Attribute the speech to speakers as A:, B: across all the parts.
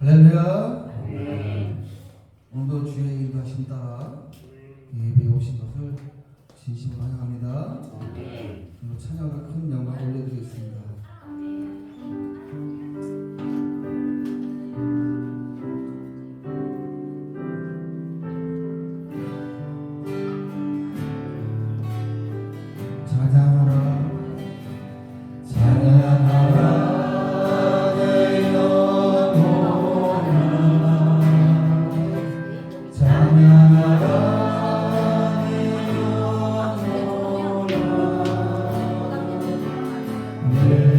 A: 할렐루야. 오늘도 주의 인도하심 따라 예배에 오신 것을 진심으로 환영합니다. 오늘 찬양과 큰 영광 올려드리겠습니다. 찬양하라 찬양하라 찬양하라 내 영혼아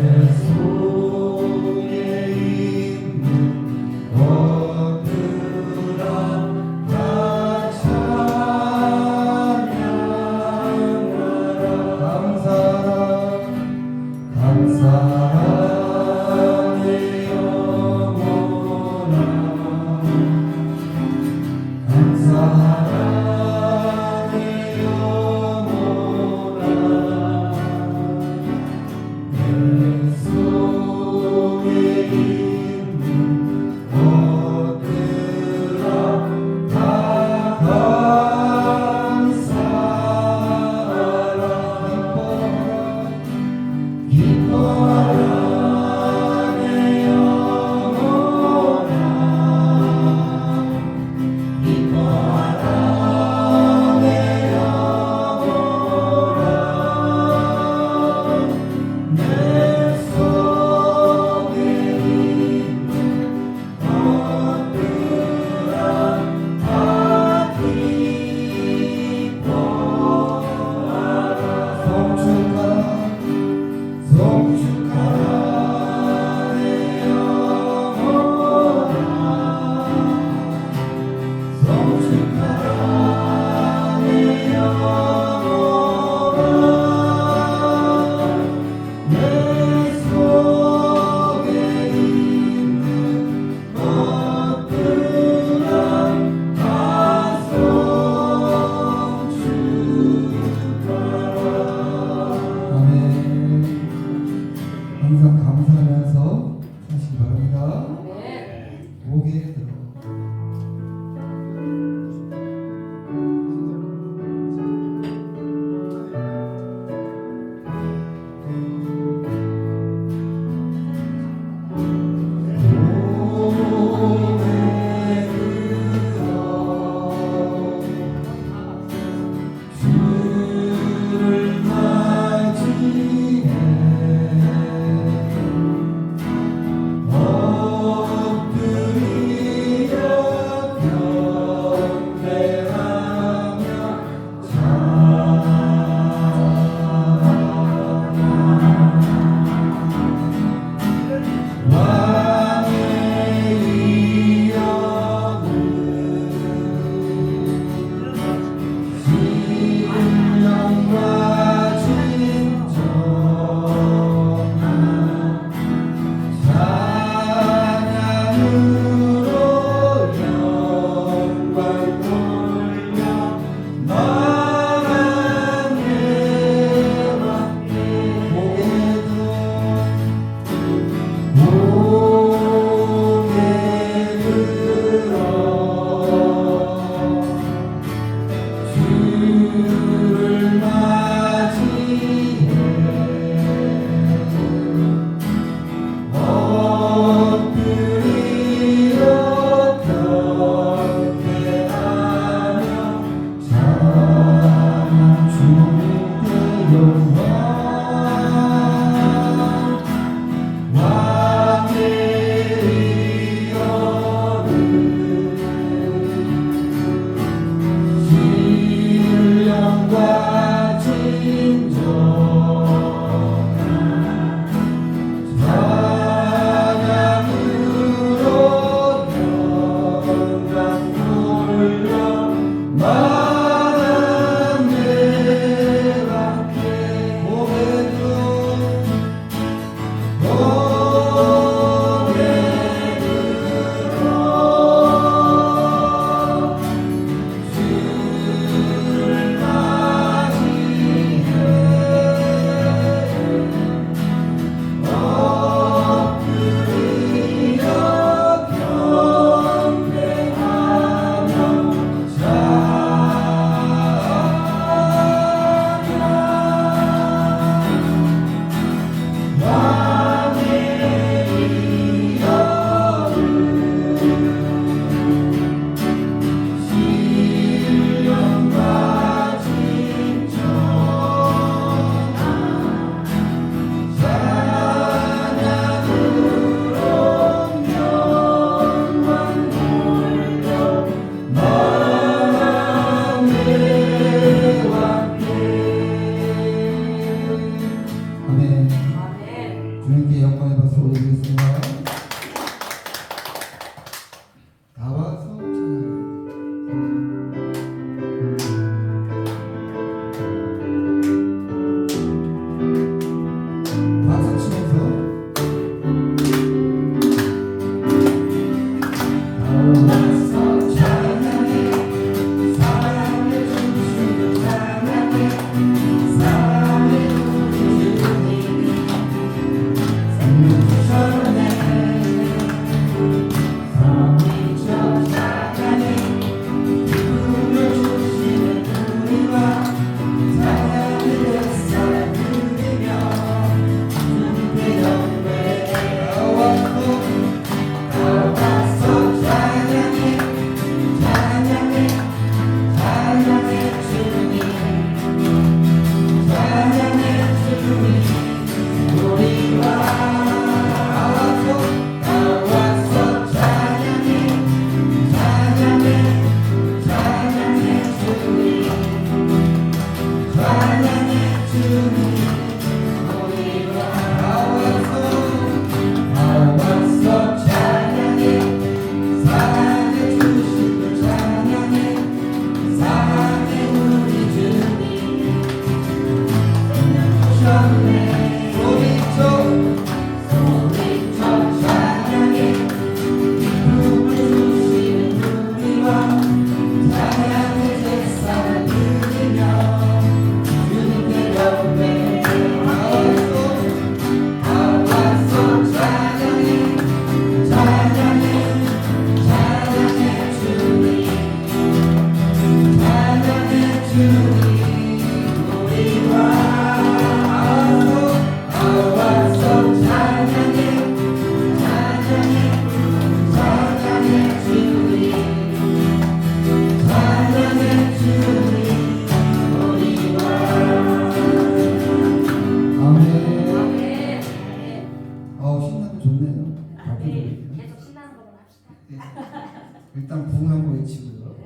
A: 일단 부흥 한번 외치고요.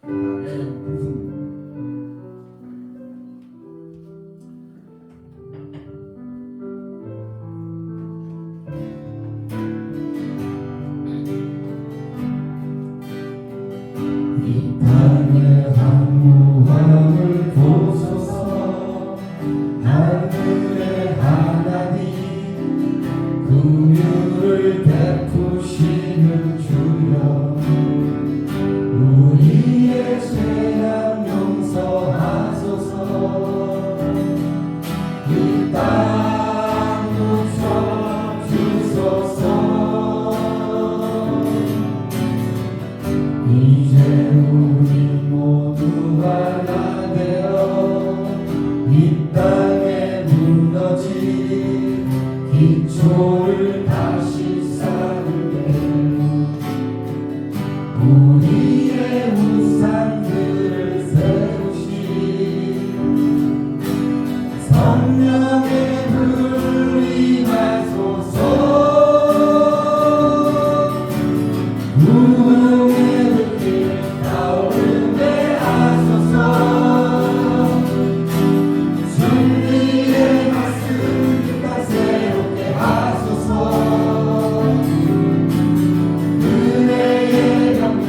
A: 그다음에 부흥. 이 땅의 한무함을 보소서. 하늘의 하나님 긍휼을 베푸시는 주여, 우리의 죄악 용서하소서. 이 땅 고쳐주소서. 이제 우리 모두가 다 되어 이 땅에 무너진 기초를 다시 쌓을게. 우리의 우상들을 세우신 성령의 불 임하소서. 부흥의 불길 타오르게 하소서. 진리의 말씀 깃발 새롭게 하소서. 은혜의 경륜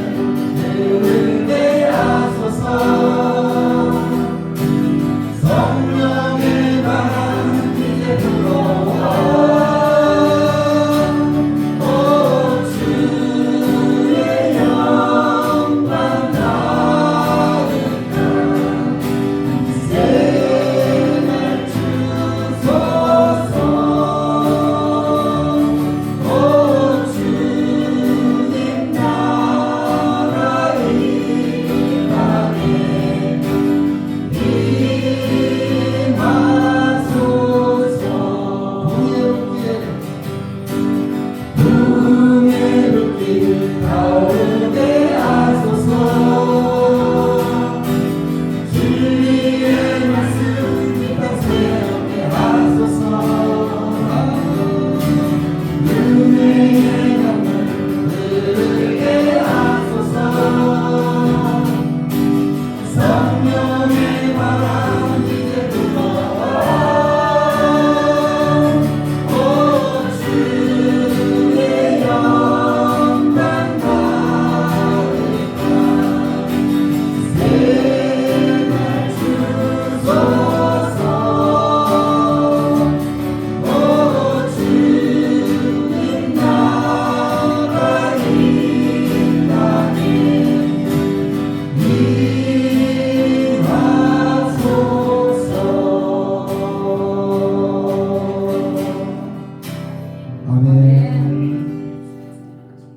A: 흐르게 하소서. 성령의 바람 이제 불어와.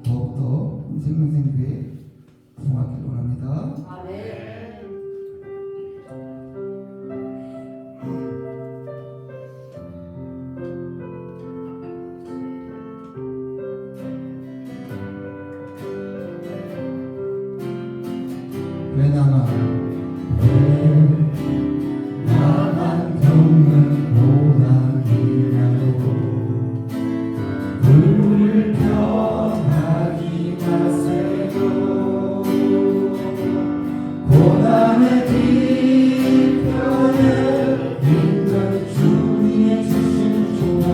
A: 더욱더 생명생교회 부흥하기를 원합니다. 왜 나만 겪는 고난이라도 불편하기 마세요. 고난의 뒤편에 있는 주님의 주신 축복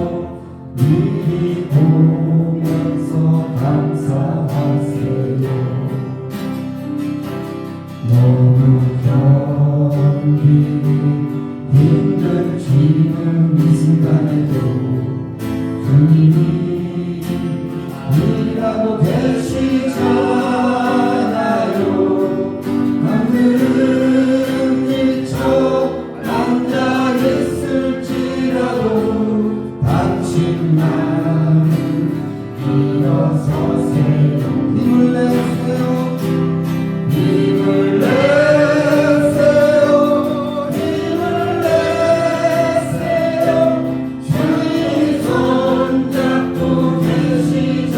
A: 미리 보면서 감사하세요. 너무 견디기 힘든 지금 이 순간에도 주님이라도 계시잖아요. 남들은 미쳐 앉아있을지라도 당신만 일어서세요. 힘을 내세요. 힘을 내세요. 힘을 내세요. 주님 손잡고 계시잖아요.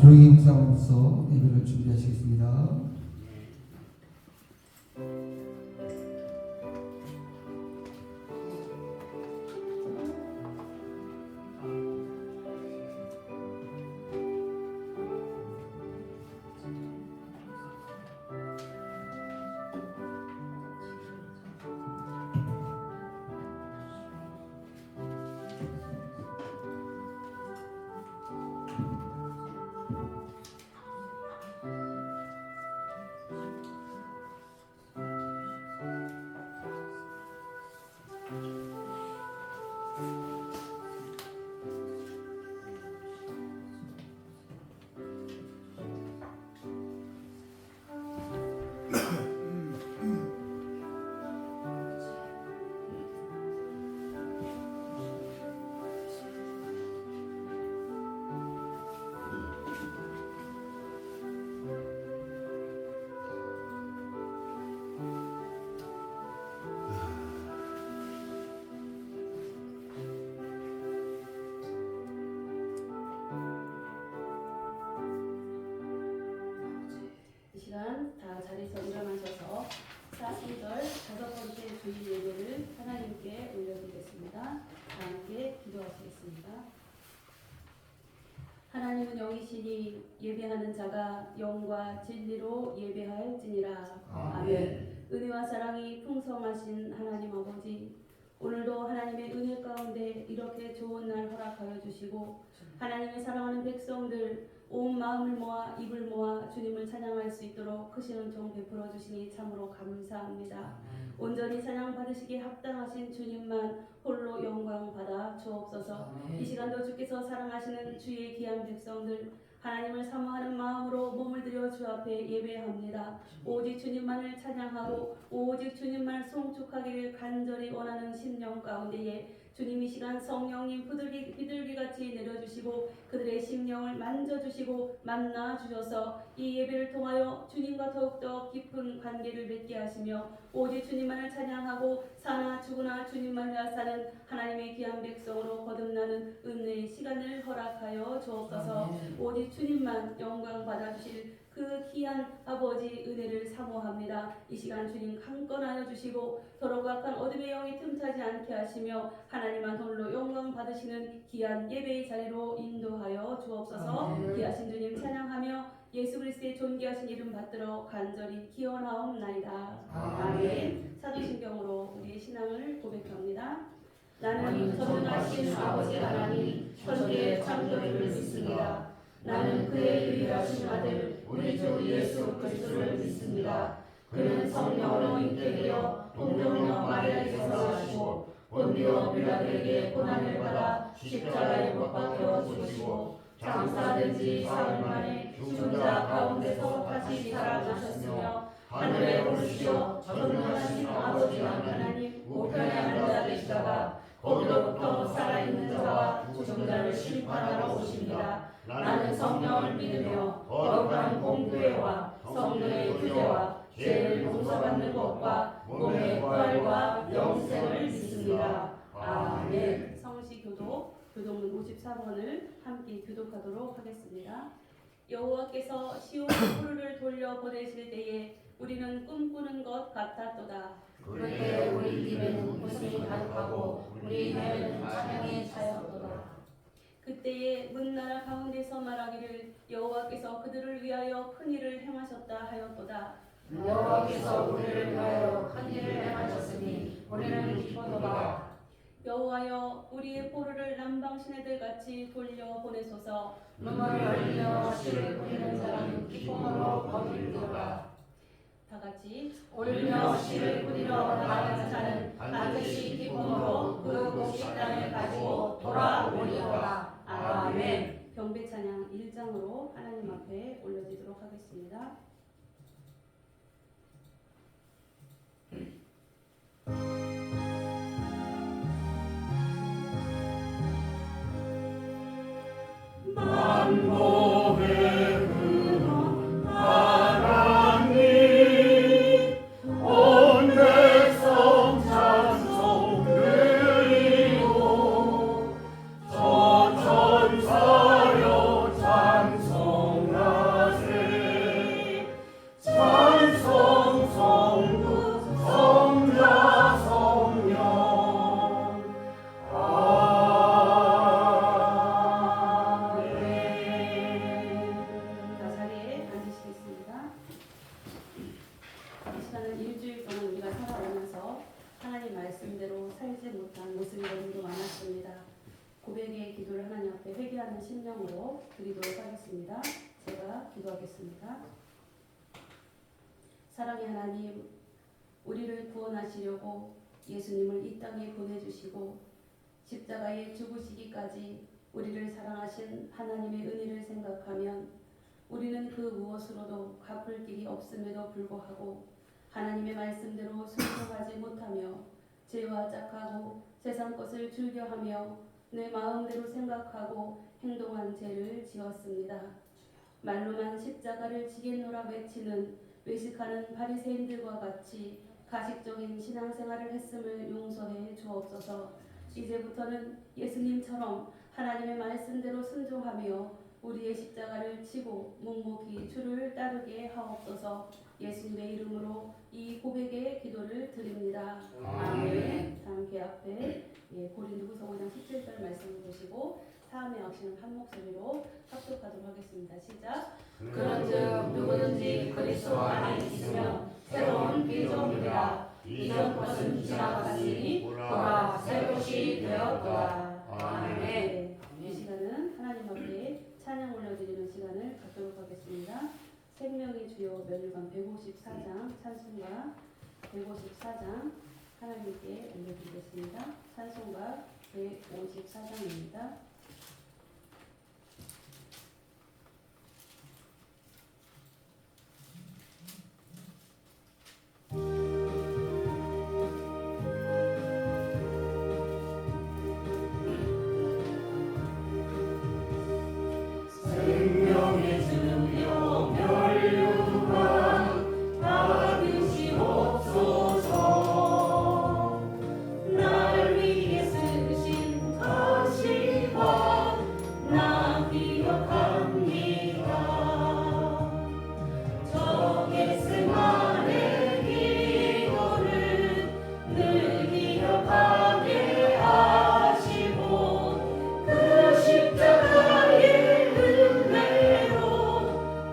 A: 조용히 묵상으로서 예배를 준비하시겠습니다.
B: 다 자리에서 일어나셔서 4.2절 5번째 주일 예배를 하나님께 올려드리겠습니다. 함께 기도하시겠습니다. 하나님은 영이시니 예배하는 자가 영과 진리로 예배할지니라. 아멘. 은혜와 사랑이 풍성하신 하나님 아버지, 오늘도 하나님의 은혜 가운데 이렇게 좋은 날 허락하여 주시고 하나님의 사랑하는 백성들 온 마음을 모아 입을 모아 주님을 찬양할 수 있도록 크신 은총 베풀어 주시니 참으로 감사합니다. 온전히 찬양 받으시기에 합당하신 주님만 홀로 영광 받아 주옵소서. 이 시간도 주께서 사랑하시는 주의 귀한 백성들 하나님을 사모하는 마음으로 몸을 들여 주 앞에 예배합니다. 오직 주님만을 찬양하고 오직 주님만 송축하기를 간절히 원하는 심령 가운데에 주님 이 시간 성령님 비둘기같이 내려주시고 그들의 심령을 만져주시고 만나주셔서 이 예배를 통하여 주님과 더욱더 깊은 관계를 맺게 하시며 오직 주님만을 찬양하고 사나 죽으나 주님만 위하여 사는 하나님의 귀한 백성으로 거듭나는 은혜의 시간을 허락하여 주옵소서. 오직 주님만 영광 받아주실 그 귀한 아버지 은혜를 사모합니다. 이 시간 주님 강건하여 주시고 더러고 악한 어둠의 영이 틈타지 않게 하시며 하나님만 홀로 영광 받으시는 귀한 예배의 자리로 인도하여 주옵소서. 귀하신 주님 찬양하며 예수 그리스도의 존귀하신 이름 받들어 간절히 기원하옵나이다. 아멘. 사도신경으로 우리의 신앙을 고백합니다. 나는 전능하신 아버지 하나님 천지의 창조주를 믿습니다. 나는 그의 유일하신 아들 우리 주 예수 그리스도를 믿습니다. 그는 성령으로 잉태되어 동정녀 마리아에게서 나시고 본디오 빌라도에게 고난을 받아 십자가에 못 박혀 죽으시고 장사된 지 사흘 만에 죽은 자 가운데서 다시 살아나셨으며 하늘에 오르시어 전능하신 아버지와 하나님 우편에 앉아 계시다가 거기로부터 살아있는 자와 죽은 자를 심판하러 오십니다. 나는 성령을 믿으며 거룩한 공교회와 성도의 교제와 죄를 용서받는 것과 몸의 부활과 영생을 믿습니다. 아멘. 성시 교독문 54번을 함께 교독하도록 하겠습니다. 여호와께서 시온의 푸르를 돌려 보내실 때에 우리는 꿈꾸는 것 같았도다.
C: 그때 우리 입에는 웃음이 가득하고 우리 혀에는 찬양의 차였도다.
B: 그때에 문나라 가운데서 말하기를 여호와께서 그들을 위하여 큰 일을 행하셨다 하였도다.
C: 여호와께서 우리를 위하여 큰 일을 행하셨으니 우리는 기쁘도다.
B: 여호와여 우리의 포르를 남방시내들 같이 돌려 보내소서.
C: 눈물을 흘려 씨를 뿌리는 자는 기쁨으로 거두리로다.
B: 다 같이
C: 울며 씨를 뿌리러 나가는 자는 반드시 기쁨으로 그 곡식 땅을 가지고 돌아오리로다. 아멘.
B: 경배 찬양 1장으로 하나님 앞에 올려드리도록 하겠습니다.
D: 만복의 근원 하나님 온 백성 찬송 드리고 저 천사여 찬송하세 찬송 성부 성자 성령
B: 다 자리에 앉으시겠습니다. 이 시간은 일주일 동안 우리가 살아오면서 하나님 말씀대로 살지 못한 모습이 너무도 많았습니다. 고백의 기도를 하나님 앞에 회개하는 심령으로 드리도록 하겠습니다. 제가 기도하겠습니다. 사랑의 하나님, 우리를 구원하시려고 예수님을 이 땅에 보내주시고 십자가에 죽으시기까지 우리를 사랑하신 하나님의 은혜를 생각하면 우리는 그 무엇으로도 갚을 길이 없음에도 불구하고 하나님의 말씀대로 순종하지 못하며 죄와 짝하고 세상 것을 즐겨하며 내 마음대로 생각하고 행동한 죄를 지었습니다. 말로만 십자가를 지겠노라 외치는 외식하는 바리새인들과 같이 가식적인 신앙생활을 했음을 용서해 주옵소서. 이제부터는 예수님처럼 하나님의 말씀대로 순종하며 우리의 십자가를 지고 묵묵히 주를 따르게 하옵소서. 예수님의 이름으로 이 고백의 기도를 드립니다. 아멘. 다음 기 앞에 고린도후서 5장 17절 말씀을 보시고 다음에 역시는 한 목소리로 합독하도록 하겠습니다. 시작.
C: 그런즉 누구든지 그리스도 안에 있으면 새로운 피조물이라 이전 것은 지나갔으니 보라 새 것이 되었도다. 아멘.
B: 이 시간은 하나님 앞에 찬양 올려드리는 시간을 갖도록 하겠습니다. 생명의 주요 멸류관 154장 찬송가 154장 하나님께 올려드리겠습니다. 찬송가 154장입니다.
D: 생명의 주여 멸류관 받으시옵소서. 날 위해 쓰신 가시와 나 기억합니다. 적의 승만의 기도를 늘 기억하게 하시고 그 십자가의 은혜로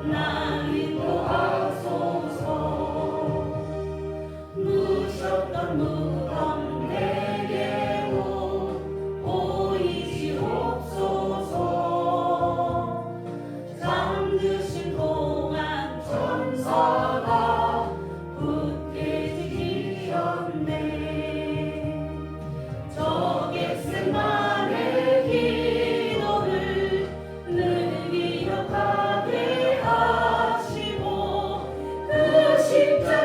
D: 날 인도하소서. 누셨던 무덤 내게로 보이시옵소서. 잠드신 동안 천사가 굳게 지키셨네. 적의 승만의 기도를 늘 기억하게 하시고 그 십자가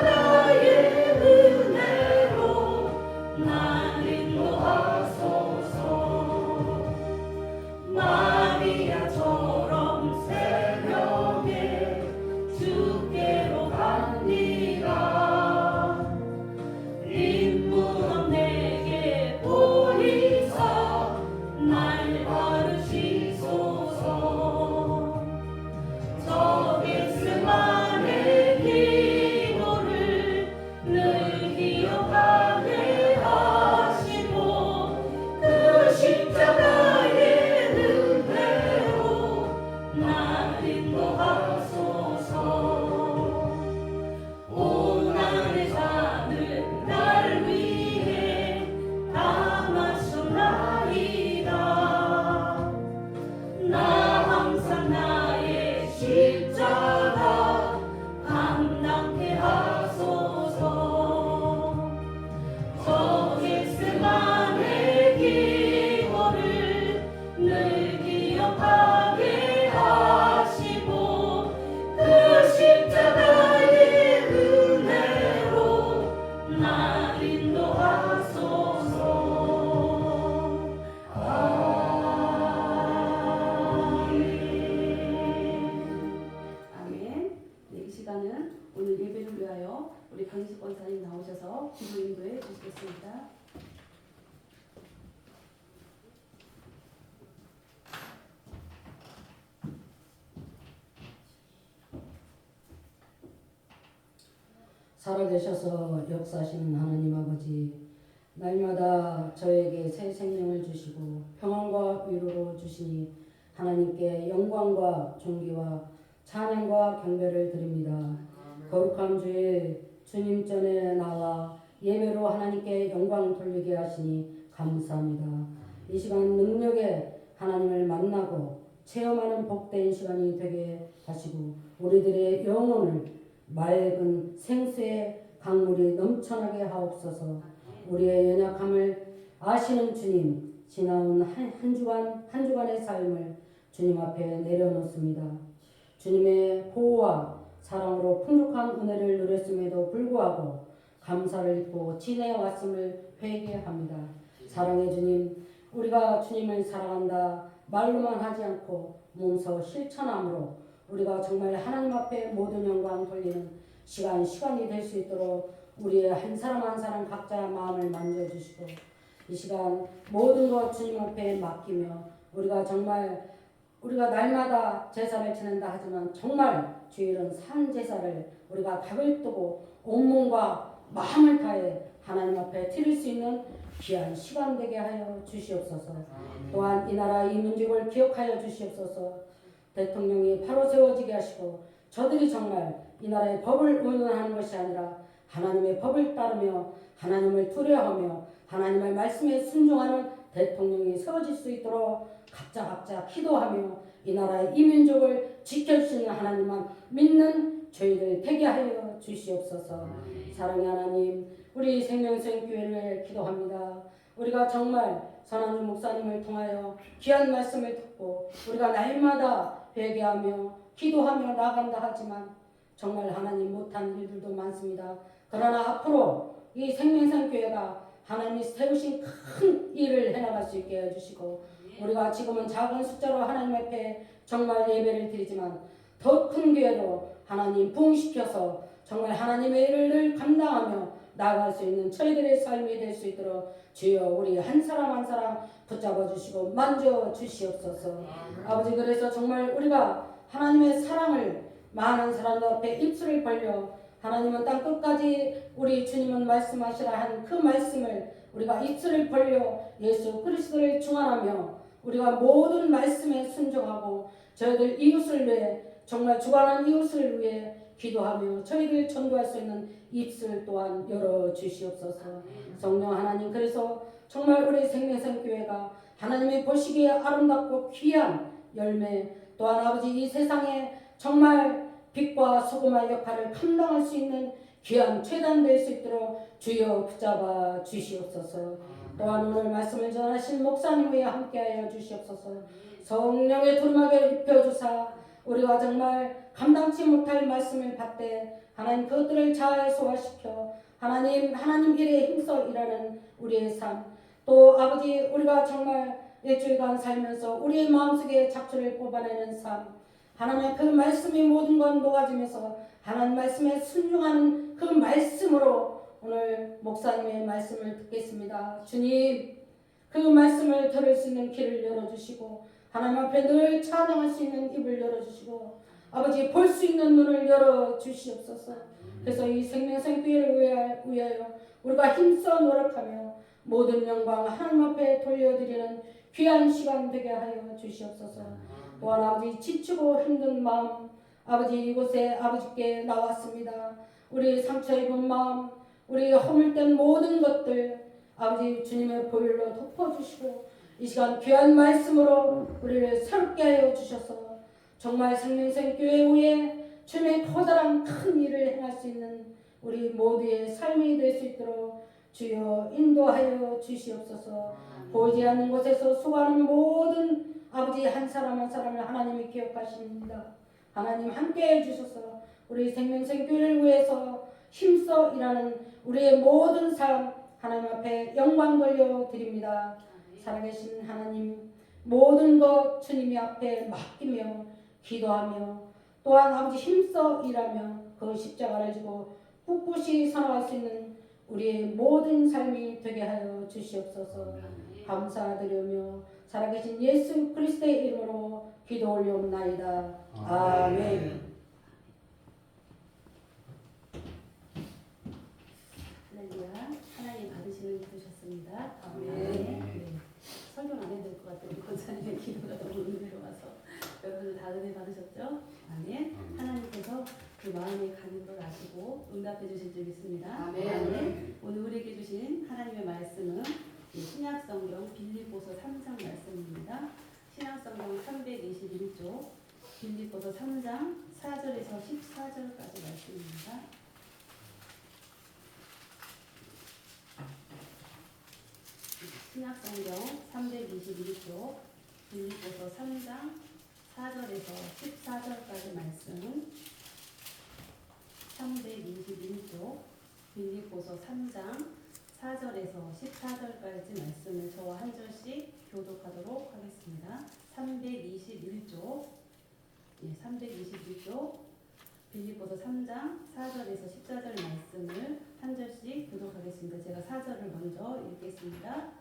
E: 살아계셔서 역사하시는 하나님 아버지, 날마다 저에게 새 생명을 주시고 평안과 위로로 주시니 하나님께 영광과 존귀와 찬양과 경배를 드립니다. 거룩한 주일 주님 전에 나와 예배로 하나님께 영광 돌리게 하시니 감사합니다. 이 시간 능력에 하나님을 만나고 체험하는 복된 시간이 되게 하시고 우리들의 영혼을 맑은 생수의 강물이 넘쳐나게 하옵소서. 우리의 연약함을 아시는 주님, 지나온 한 주간의 삶을 주님 앞에 내려놓습니다. 주님의 보호와 사랑으로 풍족한 은혜를 누렸음에도 불구하고 감사를 잊고 지내왔음을 회개합니다. 사랑의 주님, 우리가 주님을 사랑한다 말로만 하지 않고 몸소 실천함으로 우리가 정말 하나님 앞에 모든 영광 돌리는 시간이 될 수 있도록 우리의 한 사람 한 사람 각자 마음을 만져주시고 이 시간 모든 것 주님 앞에 맡기며 우리가 날마다 제사를 지낸다 하지만 정말 주일은 산 제사를 우리가 닭을 뜨고 온몸과 마음을 다해 하나님 앞에 드릴 수 있는 귀한 시간 되게 하여 주시옵소서. 또한 이 나라 이 민족을 기억하여 주시옵소서. 대통령이 바로 세워지게 하시고 저들이 정말 이 나라의 법을 운운하는 것이 아니라 하나님의 법을 따르며 하나님을 두려워하며 하나님의 말씀에 순종하는 대통령이 세워질 수 있도록 각자 기도하며 이 나라의 이 민족을 지켜주시는 하나님만 믿는 저희들 되게 하여 주시옵소서. 사랑의 하나님, 우리 생명생교회를 기도합니다. 우리가 정말 선한주 목사님을 통하여 귀한 말씀을 듣고 우리가 날마다 회개하며 기도하며 나간다 하지만 정말 하나님 못한 일들도 많습니다. 그러나 앞으로 이 생명생교회가 하나님이 세우신 큰 일을 해나갈 수 있게 해주시고 우리가 지금은 작은 숫자로 하나님 앞에 정말 예배를 드리지만 더 큰 교회로 하나님 부흥시켜서 정말 하나님의 일을 감당하며 나아갈 수 있는 저희들의 삶이 될 수 있도록 주여 우리 한 사람 한 사람 붙잡아 주시고 만져 주시옵소서. 아버지, 그래서 정말 우리가 하나님의 사랑을 많은 사람들 앞에 입술을 벌려 하나님은 땅 끝까지 우리 주님은 말씀하시라 한 그 말씀을 우리가 입술을 벌려 예수 그리스도를 중환하며 우리가 모든 말씀에 순종하고 저희들 이웃을 위해 정말 죽어가는 이웃을 위해 기도하며 저희들 전도할 수 있는 입술 또한 열어 주시옵소서. 성령 하나님, 그래서 정말 우리 생명생교회가 하나님의 보시기에 아름답고 귀한 열매 또한 아버지 이 세상에 정말 빛과 소금의 역할을 감당할 수 있는 귀한 최단 될 수 있도록 주여 붙잡아 주시옵소서. 또한 오늘 말씀을 전하신 목사님 위에 함께하여 주시옵소서. 성령의 두루마기를 입혀주사 우리가 정말 감당치 못할 말씀을 받되 하나님 그것들을 잘 소화시켜 하나님 일에 힘써 일하는 우리의 삶, 또 아버지 우리가 정말 일주일간 살면서 우리의 마음속에 잡초를 뽑아내는 삶, 하나님의 그 말씀이 모든 건 녹아지면서 하나님 말씀에 순종하는 그 말씀으로 오늘 목사님의 말씀을 듣겠습니다. 주님, 그 말씀을 들을 수 있는 길을 열어주시고 하나님 앞에 늘 찬양할 수 있는 입을 열어주시고 아버지 볼 수 있는 눈을 열어주시옵소서. 그래서 이 생명생교회를 위하여 우리가 힘써 노력하며 모든 영광 하나님 앞에 돌려드리는 귀한 시간 되게 하여 주시옵소서. 또한 아버지 지치고 힘든 마음 아버지 이곳에 아버지께 나왔습니다. 우리 상처 입은 마음 우리 허물된 모든 것들 아버지 주님의 보혈로 덮어주시고 이 시간 귀한 말씀으로 우리를 새롭게 하여 주셔서 정말 생명생교회 위에 주님의 커다란 큰 일을 행할 수 있는 우리 모두의 삶이 될 수 있도록 주여 인도하여 주시옵소서. 보이지 않는 곳에서 수고하는 모든 아버지 한 사람 한 사람을 하나님이 기억하십니다. 하나님 함께해 주셔서 우리 생명생교회를 위해서 힘써 일하는 우리의 모든 삶 하나님 앞에 영광 돌려 드립니다. 살아계신 하나님, 모든 것 주님이 앞에 맡기며 기도하며 또한 아버지 힘써 일하며 그 십자가를 지고 꿋꿋이 살아갈 수 있는 우리의 모든 삶이 되게 하여 주시옵소서. 감사드리며 살아계신 예수 그리스도의 이름으로 기도 올려옵나이다. 아멘.
B: 할렐루야. 하나님 받으시는 기도셨습니다.
E: 아멘.
B: 네. 설교 안 해도 될 것 같아요. 우리 권사님의 기도가 너무 은혜로워서 여러분들 다 은혜 받으셨죠? 아멘. 하나님께서 그 마음의 간구를 아시고 응답해 주실 줄 믿습니다.
E: 아멘.
B: 오늘 우리에게 주신 하나님의 말씀은 신약성경 빌립보서 3장 말씀입니다. 신약성경 321쪽 빌립보서 3장 4절에서 14절까지 말씀입니다. 신약성경 321쪽 빌립보서 3장 4절에서 14절까지 말씀. 321쪽 빌립보서 3장 4절에서 14절까지 말씀을 저와 한 절씩 교독하도록 하겠습니다. 321쪽 321쪽 빌립보서 3장 4절에서 14절 말씀을 한 절씩 교독하겠습니다. 제가 4절을 먼저 읽겠습니다.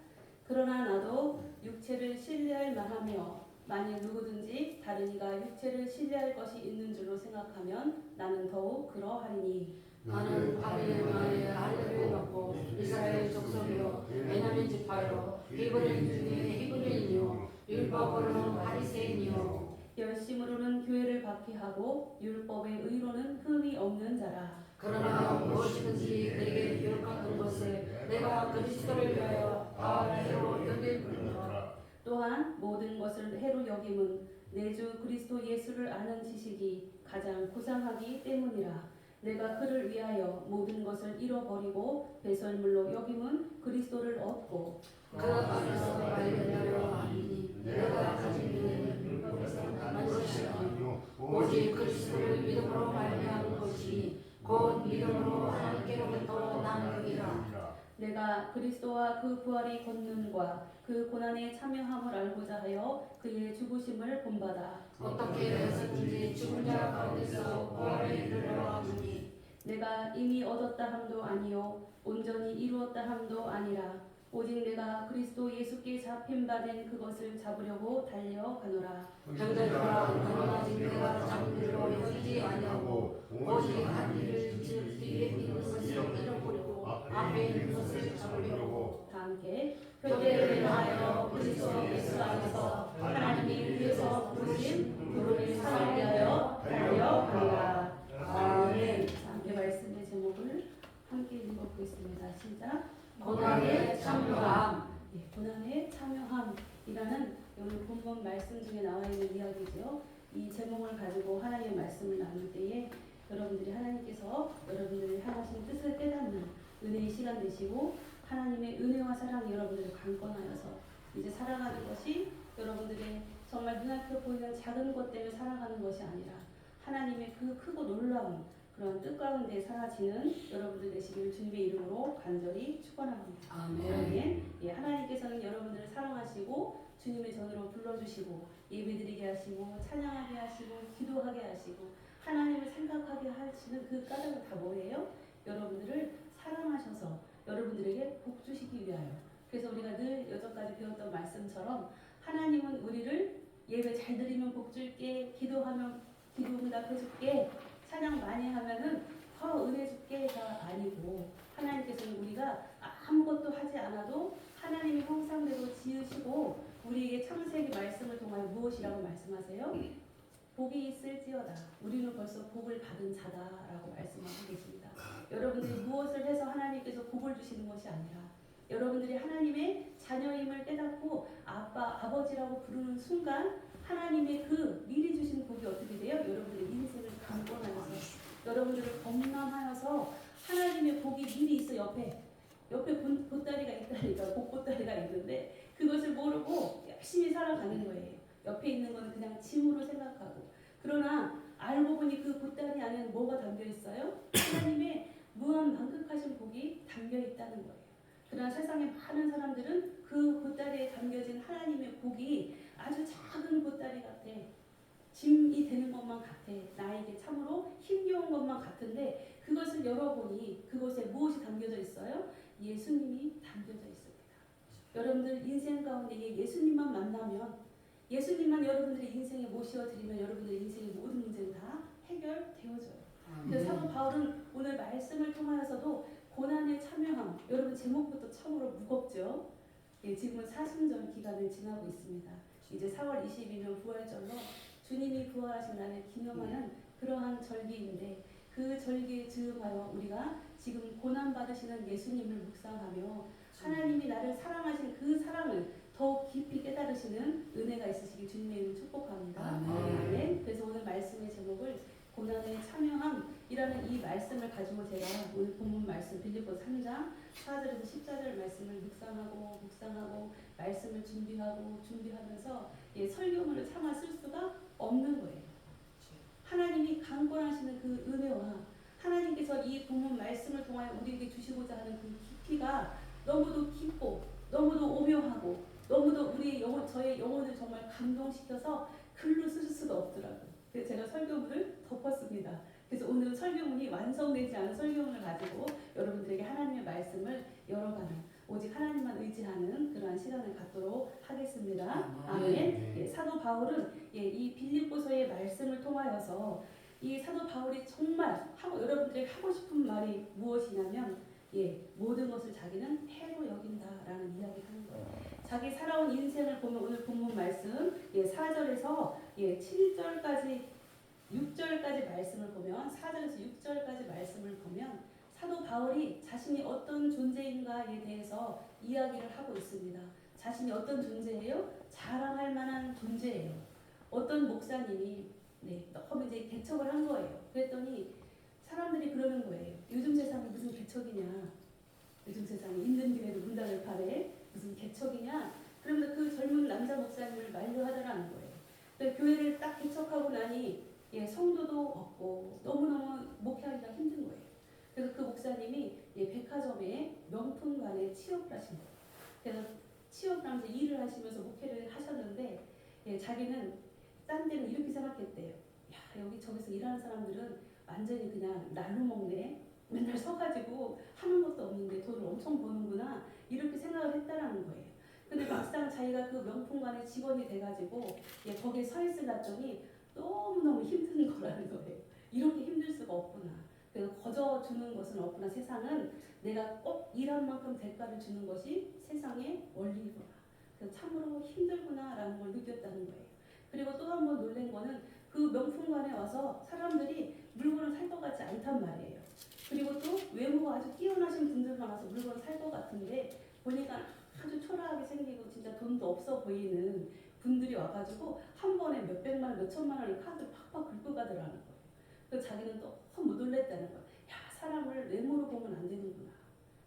B: 그러나 나도 육체를 신뢰할 만하며 만일 누구든지 다른 이가 육체를 신뢰할 것이 있는 줄로 생각하면 나는 더욱 그러하리니
C: 나는 바벨론의 할례를 받고 이스라엘 족속이요 베냐민 지파요 히브리인 중에 히브리인이요 율법으로는 바리새인이요
B: 열심으로는 교회를 박해하고 율법의 의로는 흠이 없는 자라.
C: 그러나 무엇이든지 그에게 기록한 것을 내가 그리스도를 위하여 다 해로 여기노라.
B: 또한 모든 것을 해로 여김은 내 주 그리스도 예수를 아는 지식이 가장 고상하기 때문이라. 내가 그를 위하여 모든 것을 잃어버리고 배설물로 여김은 그리스도를 얻고
C: 그 안에서 발견하려 하니 내가 가진 은혜는 율법에서 난 것이 아니요 오직 그리스도를 믿음으로 말미암은 것이 곧 믿음으로 하나님께로부터 나느니라.
B: 내가 그리스도와 그 부활의 권능과 그 고난에 참여함을 알고자 하여 그의 죽으심을 본받아
C: 어떻게 해서든지 죽은 자 가운데서 부활에 이르려 하느니
B: 내가 이미 얻었다 함도 아니요 온전히 이루었다 함도 아니라 오직 내가 그리스도 예수께 잡힌 바 된 그것을 잡으려고 달려가노라.
C: 형제들아 너는 아직 내가 잡은 대로 여기지 아니하고 오직 한 일을 즉 뒤에 있는 것을 잃어버리고 앞에 있는 것을 잡으려고
B: 다 함께
C: 표대를 행하여 그리스도 예수 안에서
B: 하나님이 위에서 부르신 부름의 상을 위하여 달려가노라. 아멘. 자, 함께 말씀의 제목을 함께 읽어보겠습니다. 시작.
C: 고난에 참여함.
B: 고난에 참여함이라는 오늘 본문 말씀 중에 나와 있는 이야기죠. 이 제목을 가지고 하나님의 말씀을 나눌 때에 여러분들이 하나님께서 여러분들을 향하신 뜻을 깨닫는 은혜의 시간 되시고 하나님의 은혜와 사랑이 여러분들을 강권하여서 이제 살아가는 것이 여러분들의 정말 눈앞에 보이는 작은 것 때문에 살아가는 것이 아니라 하나님의 그 크고 놀라운 그런 뜻 가운데 사라지는 여러분들 되시길 주님의 이름으로 간절히 축원합니다. 아멘. 예, 하나님께서는 여러분들을 사랑하시고 주님의 전으로 불러주시고 예배드리게 하시고 찬양하게 하시고 기도하게 하시고 하나님을 생각하게 하시는 그 까닭은 다 뭐예요? 여러분들을 사랑하셔서 여러분들에게 복 주시기 위하여. 그래서 우리가 늘 여전까지 배웠던 말씀처럼 하나님은 우리를 예배 잘 드리면 복 줄게, 기도하면 기도 응답해 줄게, 찬양 많이 하면은 더 은혜 줄게가 아니고 하나님께서는 우리가 아무것도 하지 않아도 하나님이 형상대로 지으시고 우리에게 창세기 말씀을 통하여 무엇이라고 말씀하세요? 복이 있을지어다. 우리는 벌써 복을 받은 자다라고 말씀하고 계십니다. 여러분들이 무엇을 해서 하나님께서 복을 주시는 것이 아니라 여러분들이 하나님의 자녀임을 깨닫고 아빠, 아버지라고 부르는 순간 하나님의 그 미리 주신 복이 어떻게 돼요? 여러분들의 인생을 강권하여서 여러분들을 범람하여서 하나님의 복이 미리 있어 옆에 보따리가 있다니까 복보따리가 있는데 그것을 모르고 열심히 살아가는 거예요. 옆에 있는 건 그냥 짐으로 생각하고 그러나 알고 보니 그 보따리 안에는 뭐가 담겨 있어요? 하나님의 무한 만극하신 복이 담겨 있다는 거예요. 그러나 세상에 많은 사람들은 그 보따리에 담겨진 하나님의 복이 아주 작은 보따리 같아. 짐이 되는 것만 같아. 나에게 참으로 힘겨운 것만 같은데 그것을 열어보니 그곳에 무엇이 담겨져 있어요? 예수님이 담겨져 있습니다. 여러분들 인생 가운데 예수님만 만나면, 예수님만 여러분들의 인생에 모셔드리면 여러분들의 인생의 모든 문제는 다 해결되어져요. 그래서 사도 바울은 오늘 말씀을 통하여서도 고난에 참여함, 여러분 제목부터 참으로 무겁죠. 예, 지금은 사순절 기간을 지나고 있습니다. 이제 4월 22일 부활절로 주님이 부활하신 날을 기념하는 그러한 절기인데, 그 절기에 즈음하여 우리가 지금 고난받으시는 예수님을 묵상하며 하나님이 나를 사랑하신 그 사랑을 더욱 깊이 깨달으시는 은혜가 있으시길 주님의 이름으로 축복합니다. 아멘. 그래서 오늘 말씀의 제목을 고난에 참여함이라는 이 말씀을 가지고 제가 오늘 본문 말씀 빌립보 3장 4절에서 10절 말씀을 묵상하고 말씀을 준비하면서 설교문을 차마 쓸 수가 없는 거예요. 하나님이 강권하시는 그 은혜와 하나님께서 이 본문 말씀을 통하여 우리에게 주시고자 하는 그 깊이가 너무도 깊고 너무도 오묘하고 너무도 저의 영혼을 정말 감동시켜서 글로 쓸 수가 없더라고요. 그래서 제가 설교문을 덮었습니다. 그래서 오늘 설교문이 완성되지 않은 설교문을 가지고 여러분들에게 하나님의 말씀을 열어가는, 오직 하나님만 의지하는 그러한 시간을 갖도록 하겠습니다. 아멘. 사도 바울은 이 빌립보서의 말씀을 통하여서 이 사도 바울이 정말 여러분들에게 하고 싶은 말이 무엇이냐면 모든 것을 자기는 해로 여긴다라는 이야기를 하는 거예요. 자기 살아온 인생을 보면 오늘 본문 말씀 4절에서 7절까지 6절까지 말씀을 보면 4절에서 6절까지 말씀을 보면 사도 바울이 자신이 어떤 존재인가에 대해서 이야기를 하고 있습니다. 자신이 어떤 존재예요? 자랑할 만한 존재예요. 어떤 목사님이 너무 이제 개척을 한 거예요. 그랬더니 사람들이 그러는 거예요. 요즘 세상이 무슨 개척이냐? 요즘 세상에 있는 교회도 문단을 파래 무슨 개척이냐? 그러면서 그 젊은 남자 목사님을 만류하더라는 거예요. 근데 교회를 딱 개척하고 나니 성도도 없고 너무너무 목회하기가 힘든 거예요. 그래서 그 목사님이 백화점에 명품관에 취업을 하신 거예요. 그래서 취업을 하면서 일을 하시면서 목회를 하셨는데 자기는 딴 데는 이렇게 생각했대요. 야, 저기서 일하는 사람들은 완전히 그냥 날로 먹네. 맨날 서가지고 하는 것도 없는데 돈을 엄청 버는구나. 이렇게 생각을 했다라는 거예요. 근데 막상 자기가 그 명품관의 직원이 돼가지고 거기에 서 있으랬더니 너무너무 힘든 거라는 거예요. 이렇게 힘들 수가 없구나. 그래서 거저 주는 것은 없구나. 세상은 내가 꼭 일한 만큼 대가를 주는 것이 세상의 원리구나. 그래서 참으로 힘들구나라는 걸 느꼈다는 거예요. 그리고 또 한 번 놀란 거는 그 명품관에 와서 사람들이 물건을 살 것 같지 않단 말이에요. 그리고 또 외모가 아주 뛰어나신 분들만 와서 물건을 살 것 같은데 보니까 아주 초라하게 생기고 진짜 돈도 없어 보이는 분들이 와가지고 한 번에 몇백만 원, 몇천만 원의 카드를 팍팍 긁고 가더라는 거예요. 그래서 자기는 또 너무 놀랬다는 거예요. 야, 사람을 외모로 보면 안 되는구나.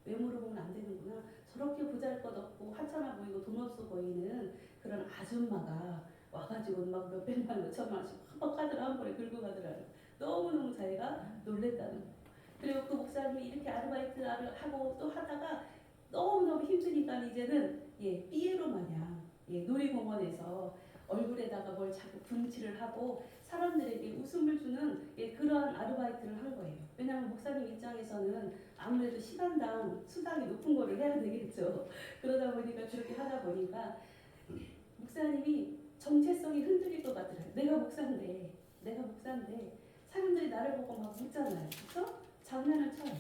B: 외모로 보면 안 되는구나. 저렇게 보잘것없고 하찮아 보이고 돈 없어 보이는 그런 아줌마가 와가지고 막 몇백만 원, 몇천만 원씩 팍팍 카드를 한 번에 긁고 가더라는 거예요. 너무너무 자기가 놀랬다는 거예요. 그리고 그 목사님이 이렇게 아르바이트를 하고 또 하다가 너무너무 힘드니까 이제는 삐에로 마냥 놀이공원에서 얼굴에다가 뭘 자꾸 분칠을 하고 사람들에게 웃음을 주는 그러한 아르바이트를 한 거예요. 왜냐하면 목사님 입장에서는 아무래도 시간당 수당이 높은 거를 해야 되겠죠. 그러다 보니까 그렇게 하다 보니까 목사님이 정체성이 흔들릴 것 같더라고요. 내가 목사인데 사람들이 나를 보고 막 묻잖아요. 그렇죠? 장난을 쳐요.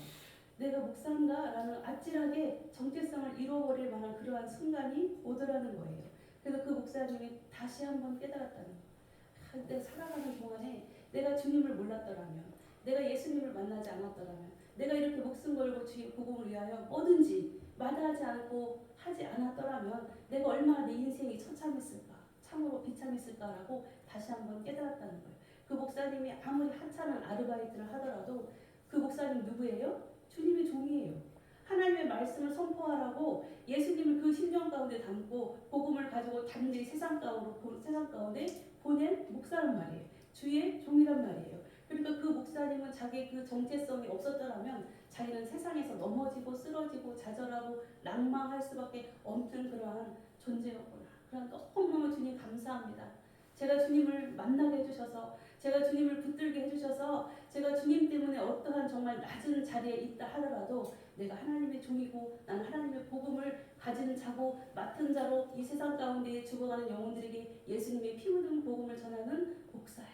B: 내가 목사인가? 라는 아찔하게 정체성을 잃어버릴 만한 그러한 순간이 오더라는 거예요. 그래서 그 목사님이 다시 한번 깨달았다는 거예요. 내가 살아가는 동안에 내가 주님을 몰랐더라면, 내가 예수님을 만나지 않았더라면, 내가 이렇게 목숨 걸고 주의 복음을 위하여 뭐든지 마다하지 않고 하지 않았더라면 내가 얼마나 내 인생이 처참했을까, 참으로 비참했을까라고 다시 한번 깨달았다는 거예요. 그 목사님이 아무리 하찮은 아르바이트를 하더라도 그 목사님 누구예요? 주님의 종이에요. 하나님의 말씀을 선포하라고 예수님을 그 심령 가운데 담고 복음을 가지고 단지 세상 가운데 보낸 목사란 말이에요. 주의 종이란 말이에요. 그러니까 그 목사님은 자기 그 정체성이 없었더라면 자기는 세상에서 넘어지고 쓰러지고 좌절하고 낭망할 수밖에 없는 그러한 존재였구나. 그러나 너무너무 주님 감사합니다. 제가 주님을 만나게 해주셔서 제가 주님을 붙들게 해주셔서 제가 주님 때문에 어떠한 정말 낮은 자리에 있다 하더라도 내가 하나님의 종이고 나는 하나님의 복음을 가진 자고 맡은 자로 이 세상 가운데 죽어가는 영혼들에게 예수님의 피 묻은 복음을 전하는 목사야.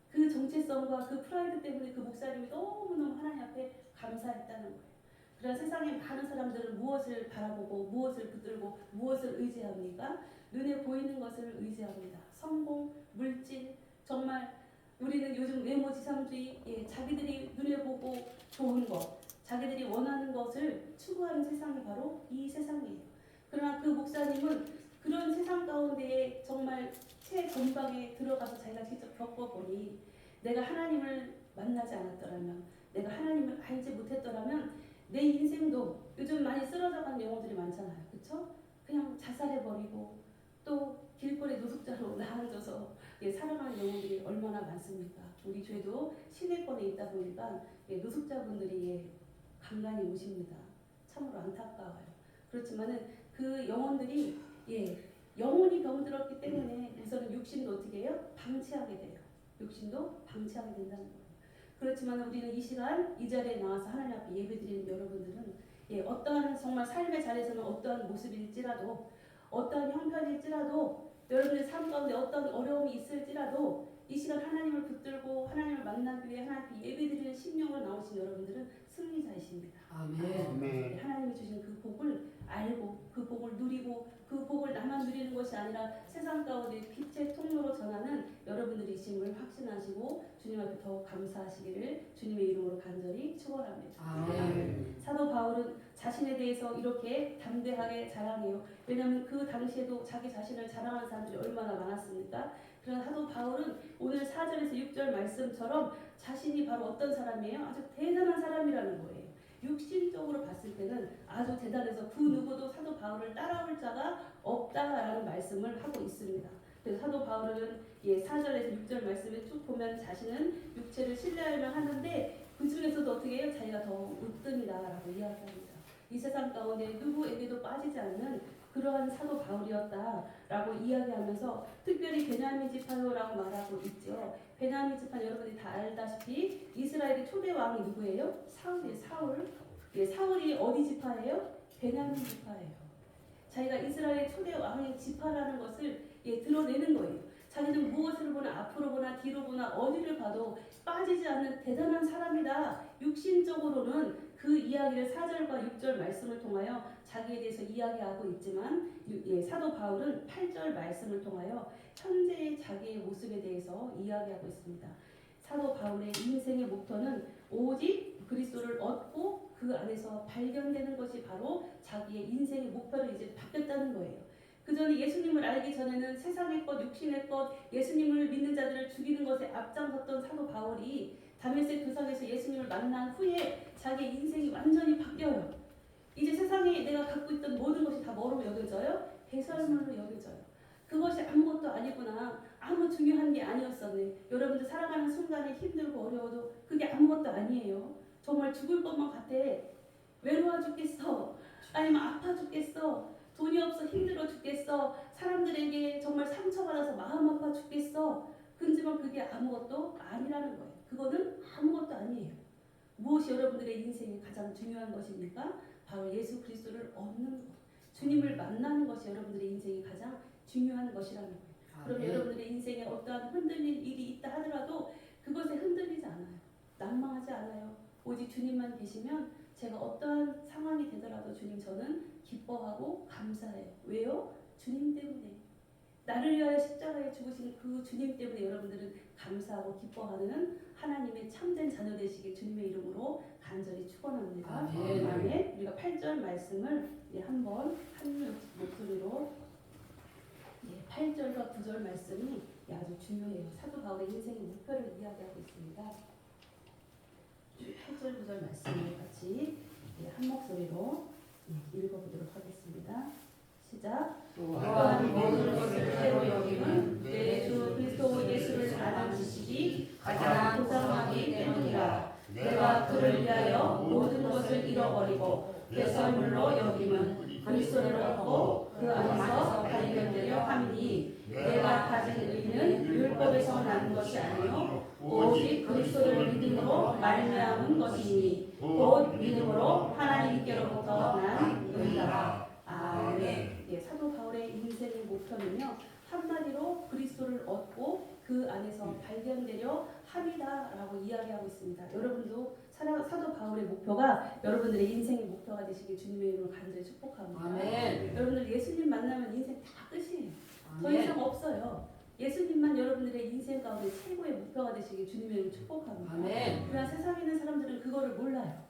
B: 그 정체성과 그 프라이드 때문에 그 목사님이 너무너무 하나님 앞에 감사했다는 거예요. 그러나 세상의 많은 사람들은 무엇을 바라보고 무엇을 붙들고 무엇을 의지합니까? 눈에 보이는 것을 의지합니다. 성공, 물질, 정말 우리는 요즘 외모지상주의, 자기들이 눈에 보고 좋은 것, 자기들이 원하는 것을 추구하는 세상이 바로 이 세상이에요. 그러나 그 목사님은 그런 세상 가운데에 정말 최전방에 들어가서 자기가 직접 겪어보니 내가 하나님을 만나지 않았더라면, 내가 하나님을 알지 못했더라면 내 인생도 요즘 많이 쓰러져가는 영혼들이 많잖아요. 그렇죠? 그냥 자살해버리고 또 길거리 노숙자로 나앉아서 살아가는 영혼들이 얼마나 많습니까? 우리 교회도 시내권에 있다 보니까 노숙자분들이 간간히 오십니다. 참으로 안타까워요. 그렇지만은 그 영혼들이 영혼이 병들었기 때문에 우선은 육신도 어떻게 해요? 방치하게 돼요. 육신도 방치하게 된다는 거예요. 그렇지만 우리는 이 시간 이 자리에 나와서 하나님 앞에 예배드리는 여러분들은 어떠한 정말 삶의 자리에서는 어떠한 모습일지라도 어떠한 형편일지라도 여러분의 삶 가운데 어떤 어려움이 있을지라도 이 시간 하나님을 붙들고 하나님을 만나기 위해 하나님 앞에 예배드리는 심령으로 나오신 여러분들은 승리자이십니다.
C: 아멘.
B: 하나님이 주신 그 복을 알고 그 복을 누리고 그 복을 나만 누리는 것이 아니라 세상 가운데 빛의 통로로 전하는 여러분들이심을 확신하시고 주님 앞에 더 감사하시기를 주님의 이름으로 간절히 축원합니다.
C: 아멘.
B: 사도 바울은 자신에 대해서 이렇게 담대하게 자랑해요. 왜냐하면 그 당시에도 자기 자신을 자랑하는 사람들이 얼마나 많았습니까? 그러나 사도 바울은 오늘 4절에서 6절 말씀처럼 자신이 바로 어떤 사람이에요? 아주 대단한 사람이라는 거예요. 육신적으로 봤을 때는 아주 대단해서 그 누구도 사도 바울을 따라올 자가 없다라는 말씀을 하고 있습니다. 그래서 사도 바울은 4절에서 6절 말씀에 쭉 보면 자신은 육체를 신뢰하려면 하는데 그 중에서도 어떻게 해요? 자기가 더 으뜸이다라고 이야기합니다. 이 세상 가운데 누구에게도 빠지지 않는 그러한 사도 바울이었다라고 이야기하면서 특별히 베냐민 지파요라고 말하고 있죠. 베냐민 지파 여러분이 다 알다시피 이스라엘의 초대 왕이 누구예요? 사울이에요. 사울. 사울이 어디 지파예요? 베냐민 지파예요. 자기가 이스라엘의 초대 왕의 지파라는 것을 드러내는 거예요. 자기는 무엇을 보나 앞으로 보나 뒤로 보나 어디를 봐도 빠지지 않는 대단한 사람이다. 육신적으로는 그 이야기를 4절과 6절 말씀을 통하여 자기에 대해서 이야기하고 있지만 사도 바울은 8절 말씀을 통하여 현재의 자기의 모습에 대해서 이야기하고 있습니다. 사도 바울의 인생의 목표는 오직 그리스도를 얻고 그 안에서 발견되는 것이 바로 자기의 인생의 목표로 이제 바뀌었다는 거예요. 그 전에 예수님을 알기 전에는 세상의 것, 육신의 것, 예수님을 믿는 자들을 죽이는 것에 앞장섰던 사도 바울이 다메섹 도상에서 예수님을 만난 후에 자기의 인생이 완전히 바뀌어요. 이제 세상에 내가 갖고 있던 모든 것이 다 뭐로 여겨져요? 배설물로 여겨져요. 그것이 아무것도 아니구나. 아무 중요한 게 아니었었네. 여러분들 살아가는 순간에 힘들고 어려워도 그게 아무것도 아니에요. 정말 죽을 것만 같아. 외로워 죽겠어. 아니면 아파 죽겠어. 돈이 없어 힘들어 죽겠어. 사람들에게 정말 상처받아서 마음 아파 죽겠어. 근지만 그게 아무것도 아니라는 거예요. 그거는 아무것도 아니에요. 무엇이 여러분들의 인생에 가장 중요한 것입니까? 바로 예수 그리스도를 얻는 것. 주님을 만나는 것이 여러분들의 인생에 가장 중요한 것이라는 거예요. 그럼 여러분들의 인생에 어떠한 흔들릴 일이 있다 하더라도 그것에 흔들리지 않아요. 난망하지 않아요. 오직 주님만 계시면 제가 어떠한 상황이 되더라도 주님 저는 기뻐하고 감사해요. 왜요? 주님 때문에. 나를 위하여 십자가에 죽으신 그 주님 때문에 여러분들은 감사하고 기뻐하는 하나님의 참된 자녀 되시길 주님의 이름으로 간절히 축원합니다. 아멘. 우리가 8절 말씀을 한번 한 목소리로 8절과 9절 말씀이 아주 중요해요. 사도 바울의 인생의 목표를 이야기하고 있습니다. 8절 9절 말씀을 같이 한 목소리로 읽어보도록 하겠습니다. 시작.
C: 또한 모든 것을 새로 여기는
B: 내 주 그리스도 예수를 아는 지식이
C: 가장 풍성하기 때문이라. 내가 그를 위하여 모든 것을 잃어버리고 배설물로 여김은 그리스도를 얻고 그 안에서 발견되려 함이니 내가 가진 의는 율법에서 난 것이 아니요
B: 오직 그리스도를 믿음으로 말미암은 것이니 곧 믿음으로 하나님께로부터 난 은혜라. 아멘. 예, 사도 바울의 인생의 목표는요, 한마디로 그리스도를 얻고 그 안에서 발견되려 함이다라고 이야기하고 있습니다. 여러분도 사도 바울의 목표가 여러분들의 인생의 목표가 되시길 주님의 이름으로 간절히 축복합니다.
C: 아멘.
B: 여러분들 예수님 만나면 인생 다 끝이에요. 더
C: 아멘.
B: 이상 없어요. 예수님만 여러분들의 인생 가운데 최고의 목표가 되시길 주님의 이름으로 축복합니다.
C: 아멘.
B: 그러나 세상에 있는 사람들은 그거를 몰라요.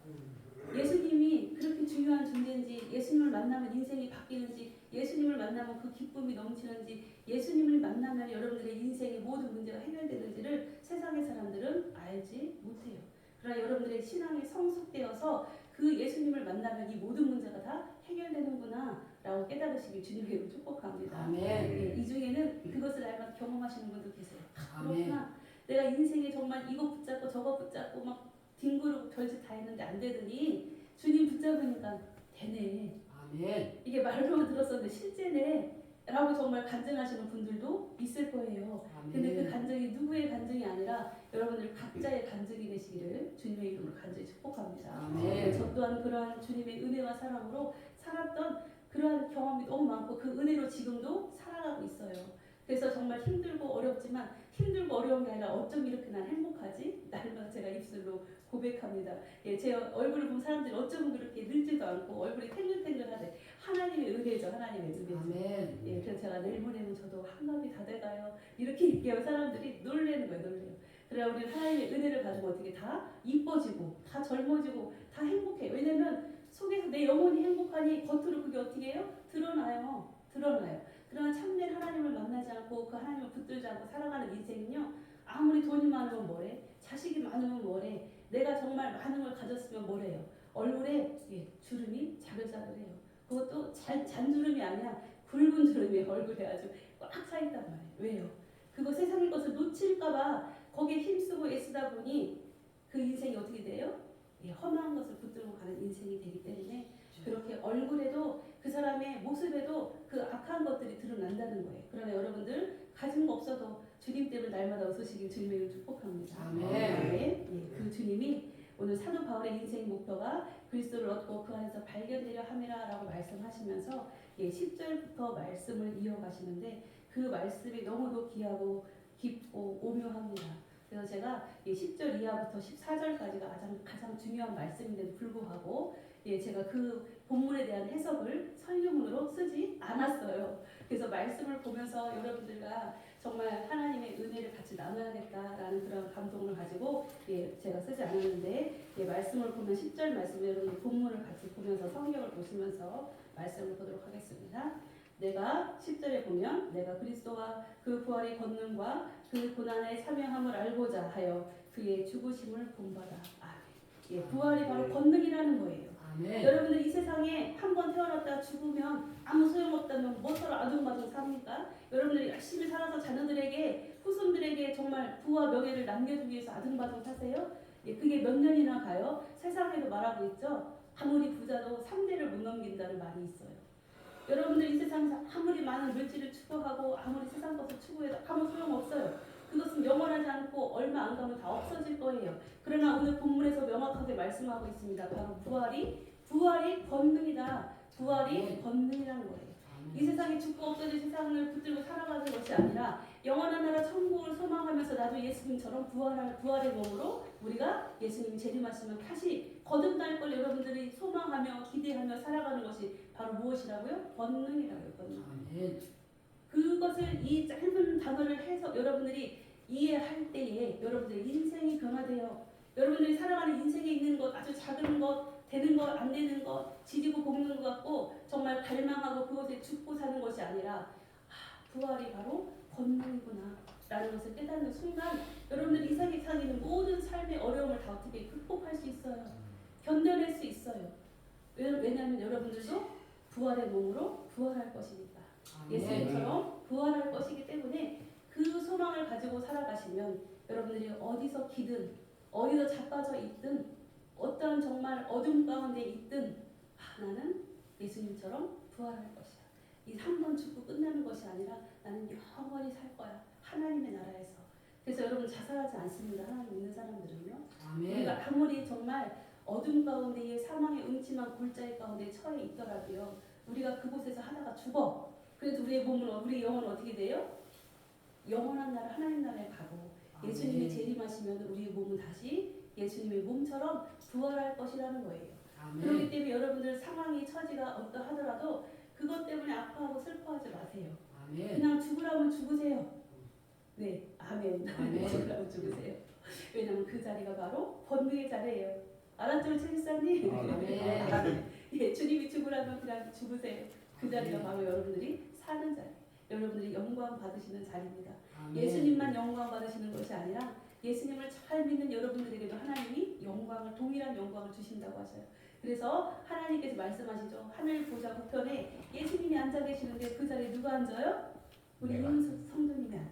B: 예수님이 그렇게 중요한 존재인지, 예수님을 만나면 인생이 바뀌는지, 예수님을 만나면 그 기쁨이 넘치는지, 예수님을 만나면 여러분들의 인생의 모든 문제가 해결되는지를 세상의 사람들은 알지 못해요. 그러나 여러분들의 신앙이 성숙되어서 그 예수님을 만나면 이 모든 문제가 다 해결되는구나 라고 깨달으시길 주님의 이름으로 축복합니다.
C: 아멘.
B: 예, 이 중에는 그것을 알면 경험하시는 분도 계세요.
C: 아멘.
B: 그렇구나. 내가 인생에 정말 이거 붙잡고 저거 붙잡고 막 뒹구르고 별짓 다 했는데 안 되더니 주님 붙잡으니까 되네.
C: 아멘.
B: 이게 말로만 들었었는데 실제네 라고 정말 간증하시는 분들도 있을 거예요. 근데 그
C: 아멘.
B: 간증이 누구의 간증이 아니라 여러분들 각자의 간증이 되시기를 주님의 이름으로 간절히 축복합니다.
C: 아멘.
B: 저 또한 그러한 주님의 은혜와 사랑으로 살았던 그러한 경험이 너무 많고 그 은혜로 지금도 살아가고 있어요. 그래서 정말 힘들고 어렵지만 힘들고 어려운 게 아니라 어쩜 이렇게 난 행복하지? 날마다 제가 입술로 고백합니다. 예, 제 얼굴을 보면 사람들이 어쩜 그렇게 늙지도 않고 얼굴이 탱글탱글하대. 하나님의 은혜죠. 하나님의 은혜죠.
C: 아멘.
B: 예, 그래서 제가 내일 모레면 저도 한갑이 다 돼가요. 이렇게 얘기하면 사람들이 놀래는 거예요. 놀래요. 그래 우리는 하나님의 은혜를 받으면 어떻게 다 이뻐지고 다 젊어지고 다 행복해요. 왜냐면 속에서 내 영혼이 행복하니 겉으로 그게 어떻게 해요? 드러나요. 드러나요. 그러나 참된 하나님을 만나지 않고 그 하나님을 붙들지 않고 살아가는 인생은요. 아무리 돈이 많으면 뭐래? 자식이 많으면 뭐래? 내가 정말 많은 걸 가졌으면 뭐래요? 얼굴에 예, 주름이 자글자글해요. 그것도 잔주름이 아니라 굵은 주름이 얼굴에 아주 꽉 차있단 말이에요. 왜요? 그거 세상의 것을 놓칠까봐 거기에 힘쓰고 애쓰다 보니 그 인생이 어떻게 돼요? 예, 험한 것을 붙들고 가는 인생이 되기 때문에 그렇게 얼굴에도 그 사람의 모습에도 그 악한 것들이 드러난다는 거예요. 그러나 여러분들 가진 거 없어도 주님 때문에 날마다 웃으시길 주님의 이름으로 축복합니다.
C: 아멘.
B: 예, 그 주님이 오늘 사도 바울의 인생 목표가 그리스도를 얻고 그 안에서 발견되려 함이라라고 말씀하시면서 10절부터 말씀을 이어가시는데 그 말씀이 너무도 귀하고 깊고 오묘합니다. 그래서 제가 10절 이하부터 14절까지가 가장 중요한 말씀인데도 불구하고 제가 그 본문에 대한 해석을 설교문으로 쓰지 않았어요. 그래서 말씀을 보면서 여러분들과 정말 하나님의 은혜를 같이 나눠야겠다라는 그런 감동을 가지고 제가 쓰지 않았는데 말씀을 보면 10절 말씀 여러분 본문을 같이 보면서 성경을 보시면서 말씀을 보도록 하겠습니다. 내가 10절에 보면 내가 그리스도와 그 부활의 권능과 그 고난의 사명함을 알고자 하여 그의 죽으심을 본받아. 아멘. 부활이 바로 권능이라는 거예요.
C: 아멘.
B: 여러분들 이 세상에 한 번 태어났다 죽으면 아무 소용없다면 뭐처럼 아둥바둥 삽니까? 여러분들이 열심히 살아서 자녀들에게 후손들에게 정말 부와 명예를 남겨주기 위해서 아둥바둥 사세요? 그게 몇 년이나 가요? 세상에도 말하고 있죠. 아무리 부자도 3대를 못 넘긴다는 말이 있어요. 여러분들 이 세상에서 아무리 많은 물질을 추구하고 아무리 세상 것을 추구해도 아무 소용없어요. 그것은 영원하지 않고 얼마 안 가면 다 없어질 거예요. 그러나 오늘 본문에서 명확하게 말씀하고 있습니다. 바로 부활이 권능이다. 부활이 권능이라는 거예요. 이 세상에 죽고 없어질 세상을 붙들고 살아가는 것이 아니라 영원한 나라 천국을 소망하면서 나도 예수님처럼 부활의 몸으로 우리가 예수님이 재림하시면 다시 거듭날 걸 여러분들이 소망하며 기대하며 살아가는 것이 바로 무엇이라고요? 권능이라고요. 권능.
C: 아멘.
B: 그것을 이 짧은 단어를 해서 여러분들이 이해할 때에 여러분들의 인생이 변화돼요. 여러분들이 살아가는 인생에 있는 것 아주 작은 것 되는 것 안 되는 것 지지고 볶는 것 같고 정말 갈망하고 그것에 죽고 사는 것이 아니라 부활이 바로 권능이구나 라는 것을 깨닫는 순간 여러분들이 이 세상에 있는 모든 삶의 어려움을 다 어떻게 극복할 수 있어요. 견뎌낼 수 있어요. 왜냐하면 여러분들도 부활의 몸으로 부활할 것이니까. 예수님처럼 부활할 것이기 때문에 그 소망을 가지고 살아가시면 여러분들이 어디서 기든 어디서 자빠져 있든 어떠한 정말 어둠 가운데 있든 나는 예수님처럼 부활할 것이야. 이 한 번 죽고 끝나는 것이 아니라 나는 영원히 살 거야. 하나님의 나라에서 그래서 여러분 자살하지 않습니다. 하나님 믿는 사람들은요.
C: 아멘.
B: 우리가 아무리 정말 어둠 가운데에 사망의 음침한 골짜기 가운데 처해 있더라도요. 우리가 그곳에서 하다가 죽어. 그래도 우리의 몸은 우리 영혼은 어떻게 돼요? 영원한 나라 하나님 나라에 가고 예수님이 재림하시면 우리의 몸은 다시 예수님의 몸처럼 부활할 것이라는 거예요. 그렇기
C: 아멘.
B: 때문에 여러분들 상황이 처지가 어떠하더라도 그것 때문에 아파하고 슬퍼하지 마세요.
C: 아멘.
B: 그냥 죽으라면 죽으세요. 네, 아멘.
C: 아멘.
B: 죽으라면 죽으세요. 왜냐하면 그 자리가 바로 권능의 자리예요. 알았죠, 최기사님?
C: 아멘.
B: 예, 주님이 죽으라면 그냥 죽으세요. 그 자리가
C: 아멘.
B: 바로 여러분들이 사는 자리. 여러분들이 영광 받으시는 자리입니다.
C: 아멘.
B: 예수님만 영광 받으시는 것이 아니라 예수님을 잘 믿는 여러분들에게도 하나님이 영광을 동일한 영광을 주신다고 하셔요. 그래서 하나님께서 말씀하시죠. 하늘 보좌 우편에 예수님이 앉아 계시는데 그 자리에 누가 앉아요? 우리
A: 내가.
B: 성도님이 앉아.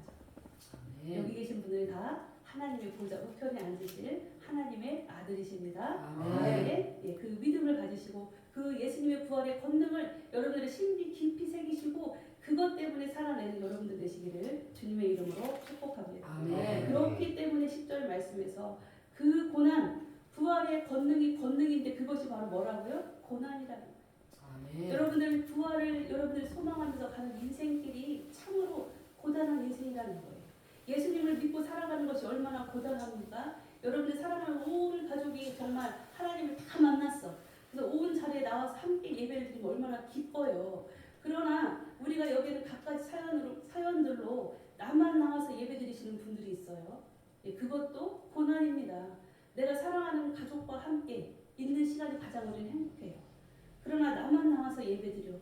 C: 아멘.
B: 여기 계신 분들 다 하나님의 보좌 우편에 앉으실 하나님의 아들이십니다.
C: 아멘.
B: 예, 그 믿음을 가지시고 그 예수님의 부활의 권능을 여러분들의 심리 깊이 새기시고 그것 때문에 살아내는 여러분들 되시기를 주님의 이름으로 축복합니다.
C: 아멘.
B: 그렇기 때문에 10절 말씀에서 그 고난, 부활의 권능이 권능인데 그것이 바로 뭐라고요? 고난이라는 거예요.
C: 아멘.
B: 여러분들 부활을 여러분들 소망하면서 가는 인생길이 참으로 고단한 인생이라는 거예요. 예수님을 믿고 살아가는 것이 얼마나 고단합니까? 여러분들 사랑하는 온 가족이 정말 하나님을 다 만났어. 그래서 온 자리에 나와서 함께 예배를 드리면 얼마나 기뻐요. 그러나 우리가 여기는 각가지 사연들로 나만 나와서 예배 드리시는 분들이 있어요. 예, 그것도 고난입니다. 내가 사랑하는 가족과 함께 있는 시간이 가장 우리는 행복해요. 그러나 나만 나와서 예배 드려.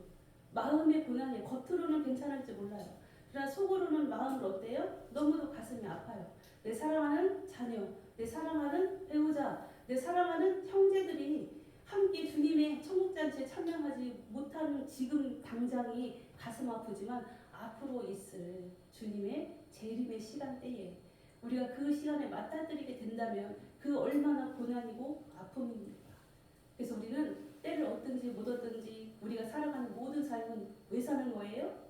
B: 마음의 고난이 겉으로는 괜찮을지 몰라요. 그러나 속으로는 마음은 어때요? 너무도 가슴이 아파요. 내 사랑하는 자녀, 내 사랑하는 배우자, 내 사랑하는 형제들이 함께 주님의 천국잔치에 참여하지 못하는 지금 당장이 가슴 아프지만 앞으로 있을 주님의 재림의 시간대에 우리가 그 시간에 맞닥뜨리게 된다면 그 얼마나 고난이고 아픔입니까? 그래서 우리는 때를 얻든지 못 얻든지 우리가 살아가는 모든 삶은 왜 사는 거예요?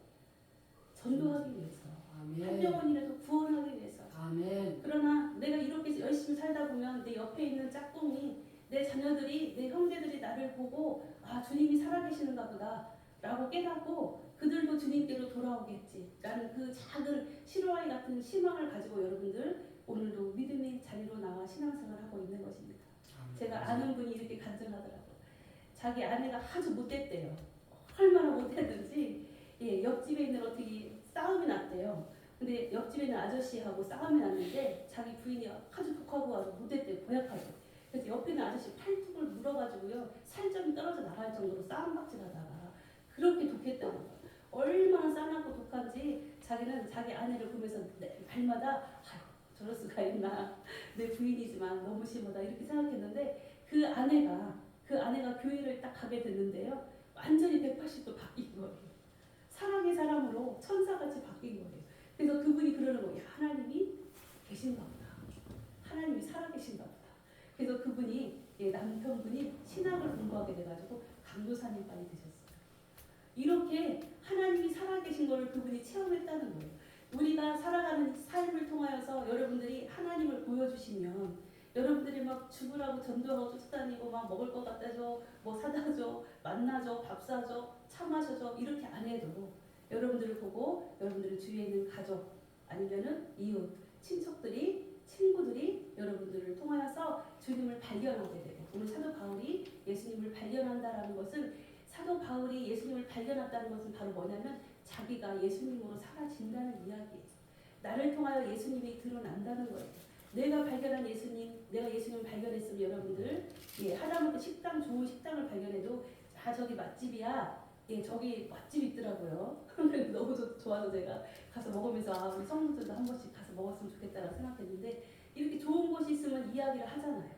B: 전도하기 위해서. 한
C: 아멘.
B: 영혼이라도 구원하기 위해서.
C: 아멘.
B: 그러나 내가 이렇게 열심히 살다 보면 내 옆에 있는 짝꿍이 내 자녀들이 내 형제들이 나를 보고 아 주님이 살아계시는가 보다 라고 깨닫고 그들도 주님께로 돌아오겠지 라는 그 작은 실화와 같은 희망을 가지고 여러분들 오늘도 믿음의 자리로 나와 신앙생활을 하고 있는 것입니다. 제가 아는 분이 이렇게 간증하더라고요. 자기 아내가 아주 못됐대요. 얼마나 못했는지 예, 옆집에 있는 어떻게 싸움이 났대요. 근데 옆집에 있는 아저씨하고 싸움이 났는데 자기 부인이 아주 독하고 아주 못됐대요. 고약하게. 그래서 옆에 있는 아저씨 팔뚝을 물어가지고요. 살점이 떨어져 나갈 정도로 싸움박질 하다가 그렇게 독했다는 거예요. 얼마나 싸납고 독한지 자기는 자기 아내를 보면서 날마다 아유 저럴 수가 있나 내 부인이지만 너무 심하다 이렇게 생각했는데 그 아내가 교회를 딱 가게 됐는데요. 완전히 180도 바뀐 거예요. 사랑의 사람으로 천사같이 바뀐 거예요. 그래서 그분이 그러는 거예요. 하나님이 계신가 보다. 하나님이 살아계신가 보다. 그래서 그분이 남편분이 신학을 공부하게 돼가지고 강도사님까지 되셨어요. 이렇게 하나님이 살아계신 것을 그분이 체험했다는 거예요. 우리가 살아가는 삶을 통하여서 여러분들이 하나님을 보여주시면 여러분들이 막 죽으라고 전도하고 쫓아다니고 막 먹을 것 갖다 줘, 뭐 사다 줘, 만나줘, 밥 사줘, 차 마셔줘 이렇게 안 해도 여러분들을 보고 여러분들 주위에 있는 가족 아니면은 이웃, 친구들이 여러분들을 통하여서 주님을 발견하게 되고 오늘 사도 바울이 예수님을 발견한다라는 것은 사도 바울이 예수님을 발견했다는 것은 바로 뭐냐면 자기가 예수님으로 사라진다는 이야기예요. 나를 통하여 예수님이 드러난다는 거예요. 내가 발견한 예수님, 내가 예수님을 발견했으면 여러분들 하다못해 식당 좋은 식당을 발견해도 아 저기 맛집이야. 예, 저기 맛집 있더라고요. 너무 좋아서 제가 가서 먹으면서 아 우리 성도들도 한 번씩 가서 먹었으면 좋겠다라고 생각했는데 이렇게 좋은 곳이 있으면 이야기를 하잖아요.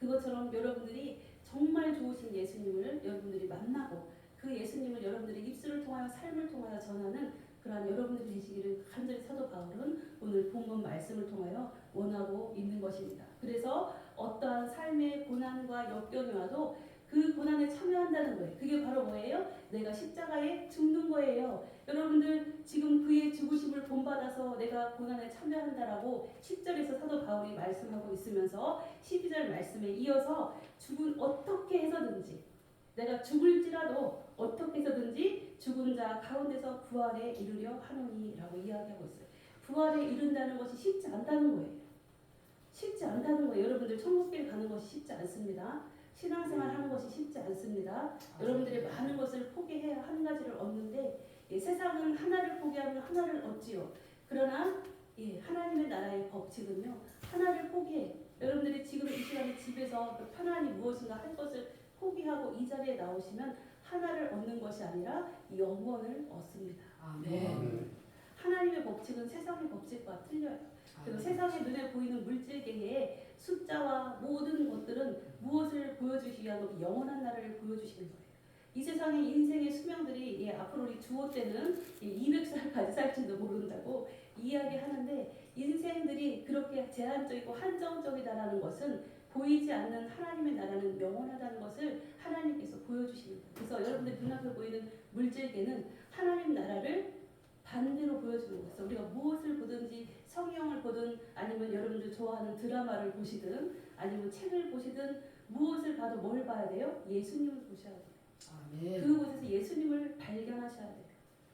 B: 그것처럼 여러분들이 정말 좋으신 예수님을 여러분들이 만나고 그 예수님을 여러분들의 입술을 통하여 삶을 통하여 전하는 그러한 여러분들이 되시기를 간절히 사도 바울은 오늘 본문 말씀을 통하여 원하고 있는 것입니다. 그래서 어떠한 삶의 고난과 역경이 와도 그 그 고난에 참여한다는 거예요. 그게 바로 뭐예요? 내가 십자가에 죽는 거예요. 여러분들 지금 그의 죽으심을 본받아서 내가 고난에 참여한다라고 10절에서 사도 바울이 말씀하고 있으면서 12절 말씀에 이어서 죽은 어떻게 해서든지 내가 죽을지라도 어떻게 해서든지 죽은 자 가운데서 부활에 이르려 하노니라고 이야기하고 있어요. 부활에 이른다는 것이 쉽지 않다는 거예요. 쉽지 않다는 거예요. 여러분들 천국길 가는 것이 쉽지 않습니다. 신앙생활 하는 것이 쉽지 않습니다. 여러분들이 많은 것을 포기해야 한 가지를 얻는데 세상은 하나를 포기하면 하나를 얻지요. 그러나 하나님의 나라의 법칙은요. 하나를 포기해. 여러분들이 지금 이 시간에 집에서 편안히 무엇인가 할 것을 포기하고 이 자리에 나오시면 하나를 얻는 것이 아니라 영원을 얻습니다.
E: 아멘.
B: 하나님의 법칙은 세상의 법칙과 틀려요. 그리고 세상의 눈에 보이는 물질계의 숫자와 모든 것들은 무엇을 보여주시기 위한 것, 영원한 나라를 보여주시는 거예요. 이 세상의 인생의 수명들이 앞으로 우리 주호 때는 200살까지 살지도 모른다고 이야기하는데 인생들이 그렇게 제한적이고 한정적이다라는 것은 보이지 않는 하나님의 나라는 영원하다는 것을 하나님께서 보여주시는 거예요. 그래서 여러분들 눈앞에 보이는 물질계는 하나님 나라를 반대로 보여주는 거예요. 우리가 무엇을 보든지 성경을 보든 아니면 여러분들 좋아하는 드라마를 보시든 아니면 책을 보시든 무엇을 봐도 뭘 봐야 돼요? 예수님을 보셔야 돼요.
E: 아멘.
B: 그곳에서 예수님을 발견하셔야 돼요.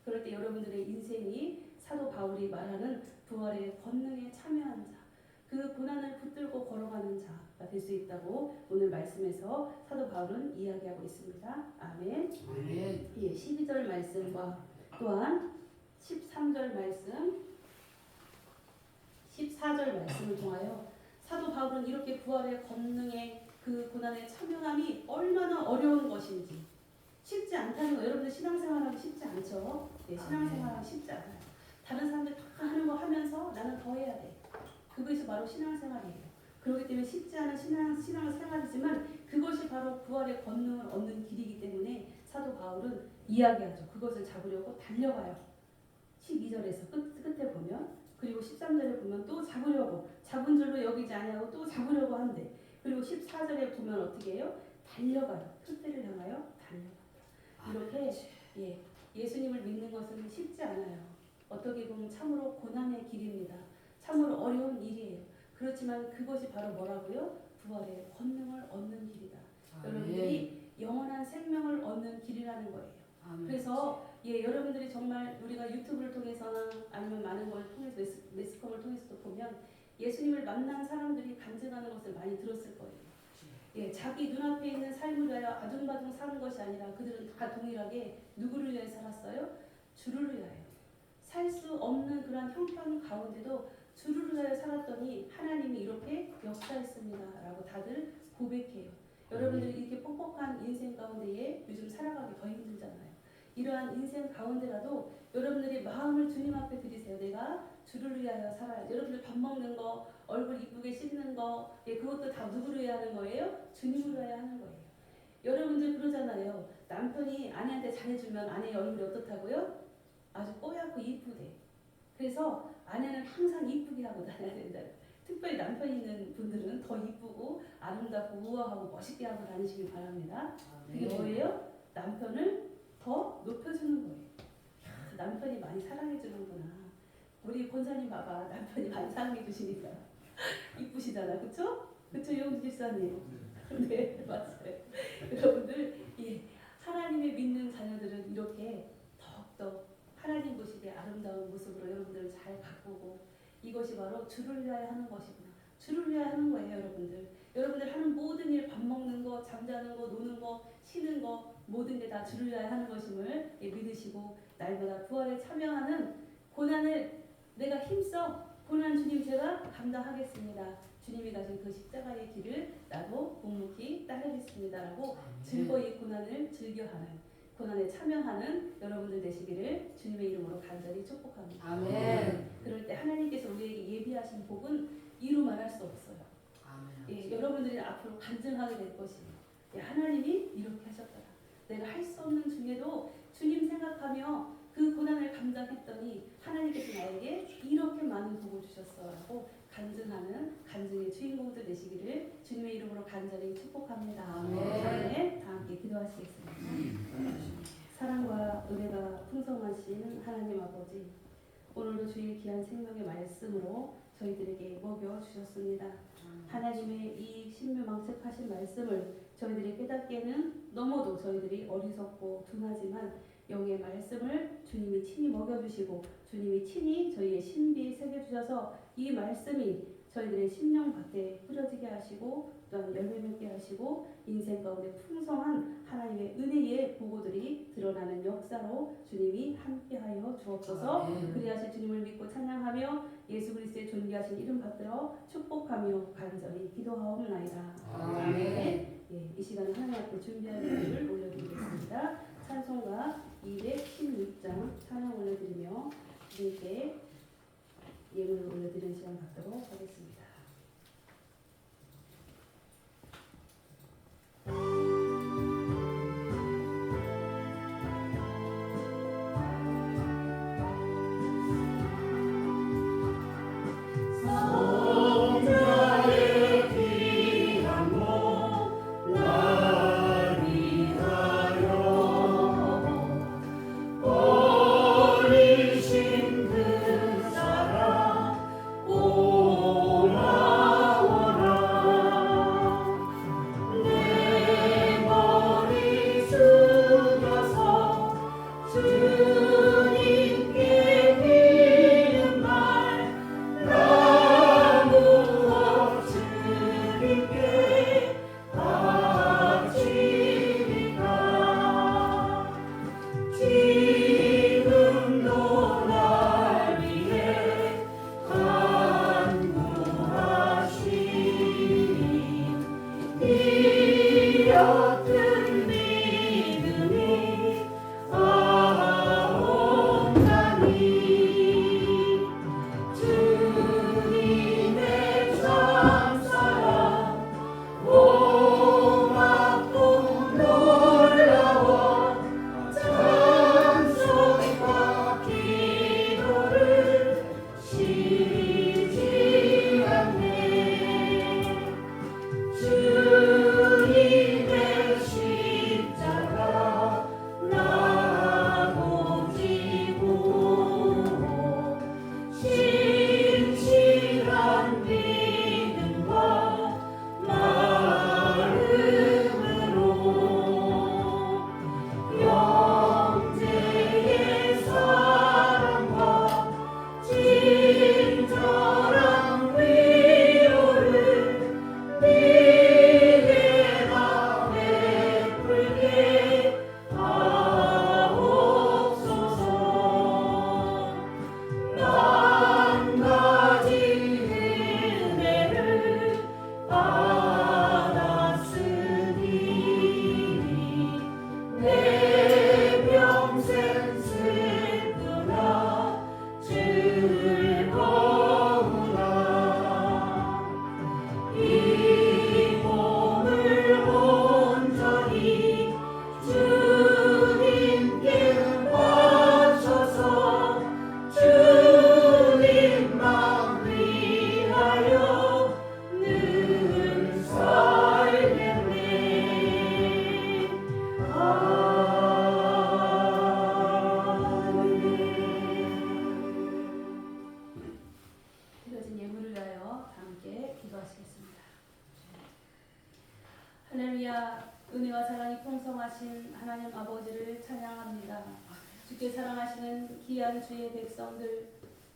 B: 그럴 때 여러분들의 인생이 사도 바울이 말하는 부활의 권능에 참여한 자, 그 고난을 붙들고 걸어가는 자가 될 수 있다고 오늘 말씀에서 사도 바울은 이야기하고 있습니다. 아멘.
E: 아멘.
B: 12절 말씀과 또한 13절 말씀, 14절 말씀을 통하여 사도 바울은 이렇게 부활의 권능에 그 고난에 참여함이 얼마나 어려운 것인지 쉽지 않다는 거. 여러분들 신앙생활하기 쉽지 않죠? 신앙생활하기 쉽지 않아요. 다른 사람들 다 하는 거 하면서 나는 더 해야 돼. 그것이 바로 신앙생활이에요. 그렇기 때문에 쉽지 않은 신앙생활이지만 그것이 바로 부활의 권능을 얻는 길이기 때문에 사도 바울은 이야기하죠. 그것을 잡으려고 달려가요. 12절에서 끝에 보면, 그리고 13절에 보면 또 잡으려고, 잡은 줄로 여기지 아니하고 또 잡으려고 한대. 그리고 14절에 보면 어떻게 해요? 달려가요. 표대를 향하여 달려간다. 이렇게 예수님을 믿는 것은 쉽지 않아요. 어떻게 보면 참으로 고난의 길입니다. 참으로 어려운 일이에요. 그렇지만 그것이 바로 뭐라고요? 부활의 권능을 얻는 길이다. 여러분들이 영원한 생명을 얻는 길이라는 거예요.
E: 아멘.
B: 그래서 여러분들이 정말 우리가 유튜브를 통해서나 아니면 많은 걸 통해서 매스컴을 통해서도 보면 예수님을 만난 사람들이 간증하는 것을 많이 들었을 거예요. 자기 눈앞에 있는 삶을 위하여 아둥바둥 사는 것이 아니라 그들은 다 동일하게 누구를 위해 살았어요? 주를 위하여. 살 수 없는 그런 형편 가운데도 주를 위하여 살았더니 하나님이 이렇게 역사했습니다 라고 다들 고백해요. 여러분들이 이렇게 뻑뻑한 인생 가운데에 요즘 살아가기 더 힘들잖아요. 이러한 인생 가운데라도 여러분들이 마음을 주님 앞에 드리세요. 내가 주를 위하여 살아요. 여러분들 밥 먹는 거, 얼굴 이쁘게 씻는 거, 그것도 다 누구를 위해 하는 거예요? 주님을 위하여 하는 거예요. 여러분들 그러잖아요. 남편이 아내한테 잘해주면 아내의 얼굴이 어떻다고요? 아주 뽀얗고 이쁘대. 그래서 아내는 항상 이쁘게 하고 다녀야 된다. 특별히 남편 있는 분들은 더 이쁘고 아름답고 우아하고 멋있게 하고 다니시길 바랍니다. 그게 뭐예요? 남편을 더 높여주는 거예요. 남편이 많이 사랑해주는구나. 우리 권사님 봐봐. 남편이 많이 사랑해주시니까 이쁘시잖아. 그쵸? 그쵸 용주 집사님? 네 맞아요. 여러분들 하나님의 믿는 자녀들은 이렇게 더욱더 하나님 보시기에 아름다운 모습으로 여러분들을 잘 가꾸고 이것이 바로 주를 위하여 하는 것이구나. 주를 위하여 하는 거예요, 여러분들. 여러분들 하는 모든 일, 밥 먹는 거, 잠자는 거, 노는 거, 쉬는 거, 모든 게 다 주를 위하여 하는 것임을 믿으시고 날마다 부활에 참여하는 고난을 내가 힘써 고난 주님 제가 감당하겠습니다. 주님이 가신 그 십자가의 길을 나도 묵묵히 따르겠습니다라고 즐거이 고난을 즐겨하는 고난에 참여하는 여러분들 되시기를 주님의 이름으로 간절히 축복합니다.
E: 아멘.
B: 그럴 때 하나님께서 우리에게 예비하신 복은 이루 말할 수 없어요.
E: 아멘.
B: 여러분들이 앞으로 간증하게 될 것입니다. 하나님이 이렇게 하셨더라. 내가 할 수 없는 중에도 주님 생각하며 그 고난을 감당했더니 하나님께서 나에게 이렇게 많은 복을 주셨어라고 간증의 주인공들 되시기를 주님의 이름으로 간절히 축복합니다.
E: 아멘.
B: 네, 다 함께 기도하시겠습니다. 사랑과 은혜가 풍성하신 하나님 아버지, 오늘도 주의 귀한 생명의 말씀으로 저희들에게 먹여 주셨습니다. 하나님의 이 신묘망측하신 말씀을 저희들이 깨닫기에는 너무도 저희들이 어리석고 둔하지만 영의 말씀을 주님이 친히 먹여주시고 주님이 친히 저희의 신비에 새겨주셔서 이 말씀이 저희들의 심령 밖에 흐려지게 하시고 또한 열매 맺게 하시고 인생 가운데 풍성한 하나님의 은혜의 보고들이 드러나는 역사로 주님이 함께하여 주옵소서. 그리하실 주님을 믿고 찬양하며 예수 그리스도의 존귀하신 이름 받들어 축복하며 간절히 기도하옵나이다. 아멘. 예, 이 시간에 하나님 앞에 준비한 예물을 올려드리겠습니다. 찬송가 216장 찬양 올려드리며 주님께 예물을 올려드리는 시간 갖도록 하겠습니다. 할렐루야. 은혜와 사랑이 풍성하신 하나님 아버지를 찬양합니다. 주께 사랑하시는 귀한 주의 백성들,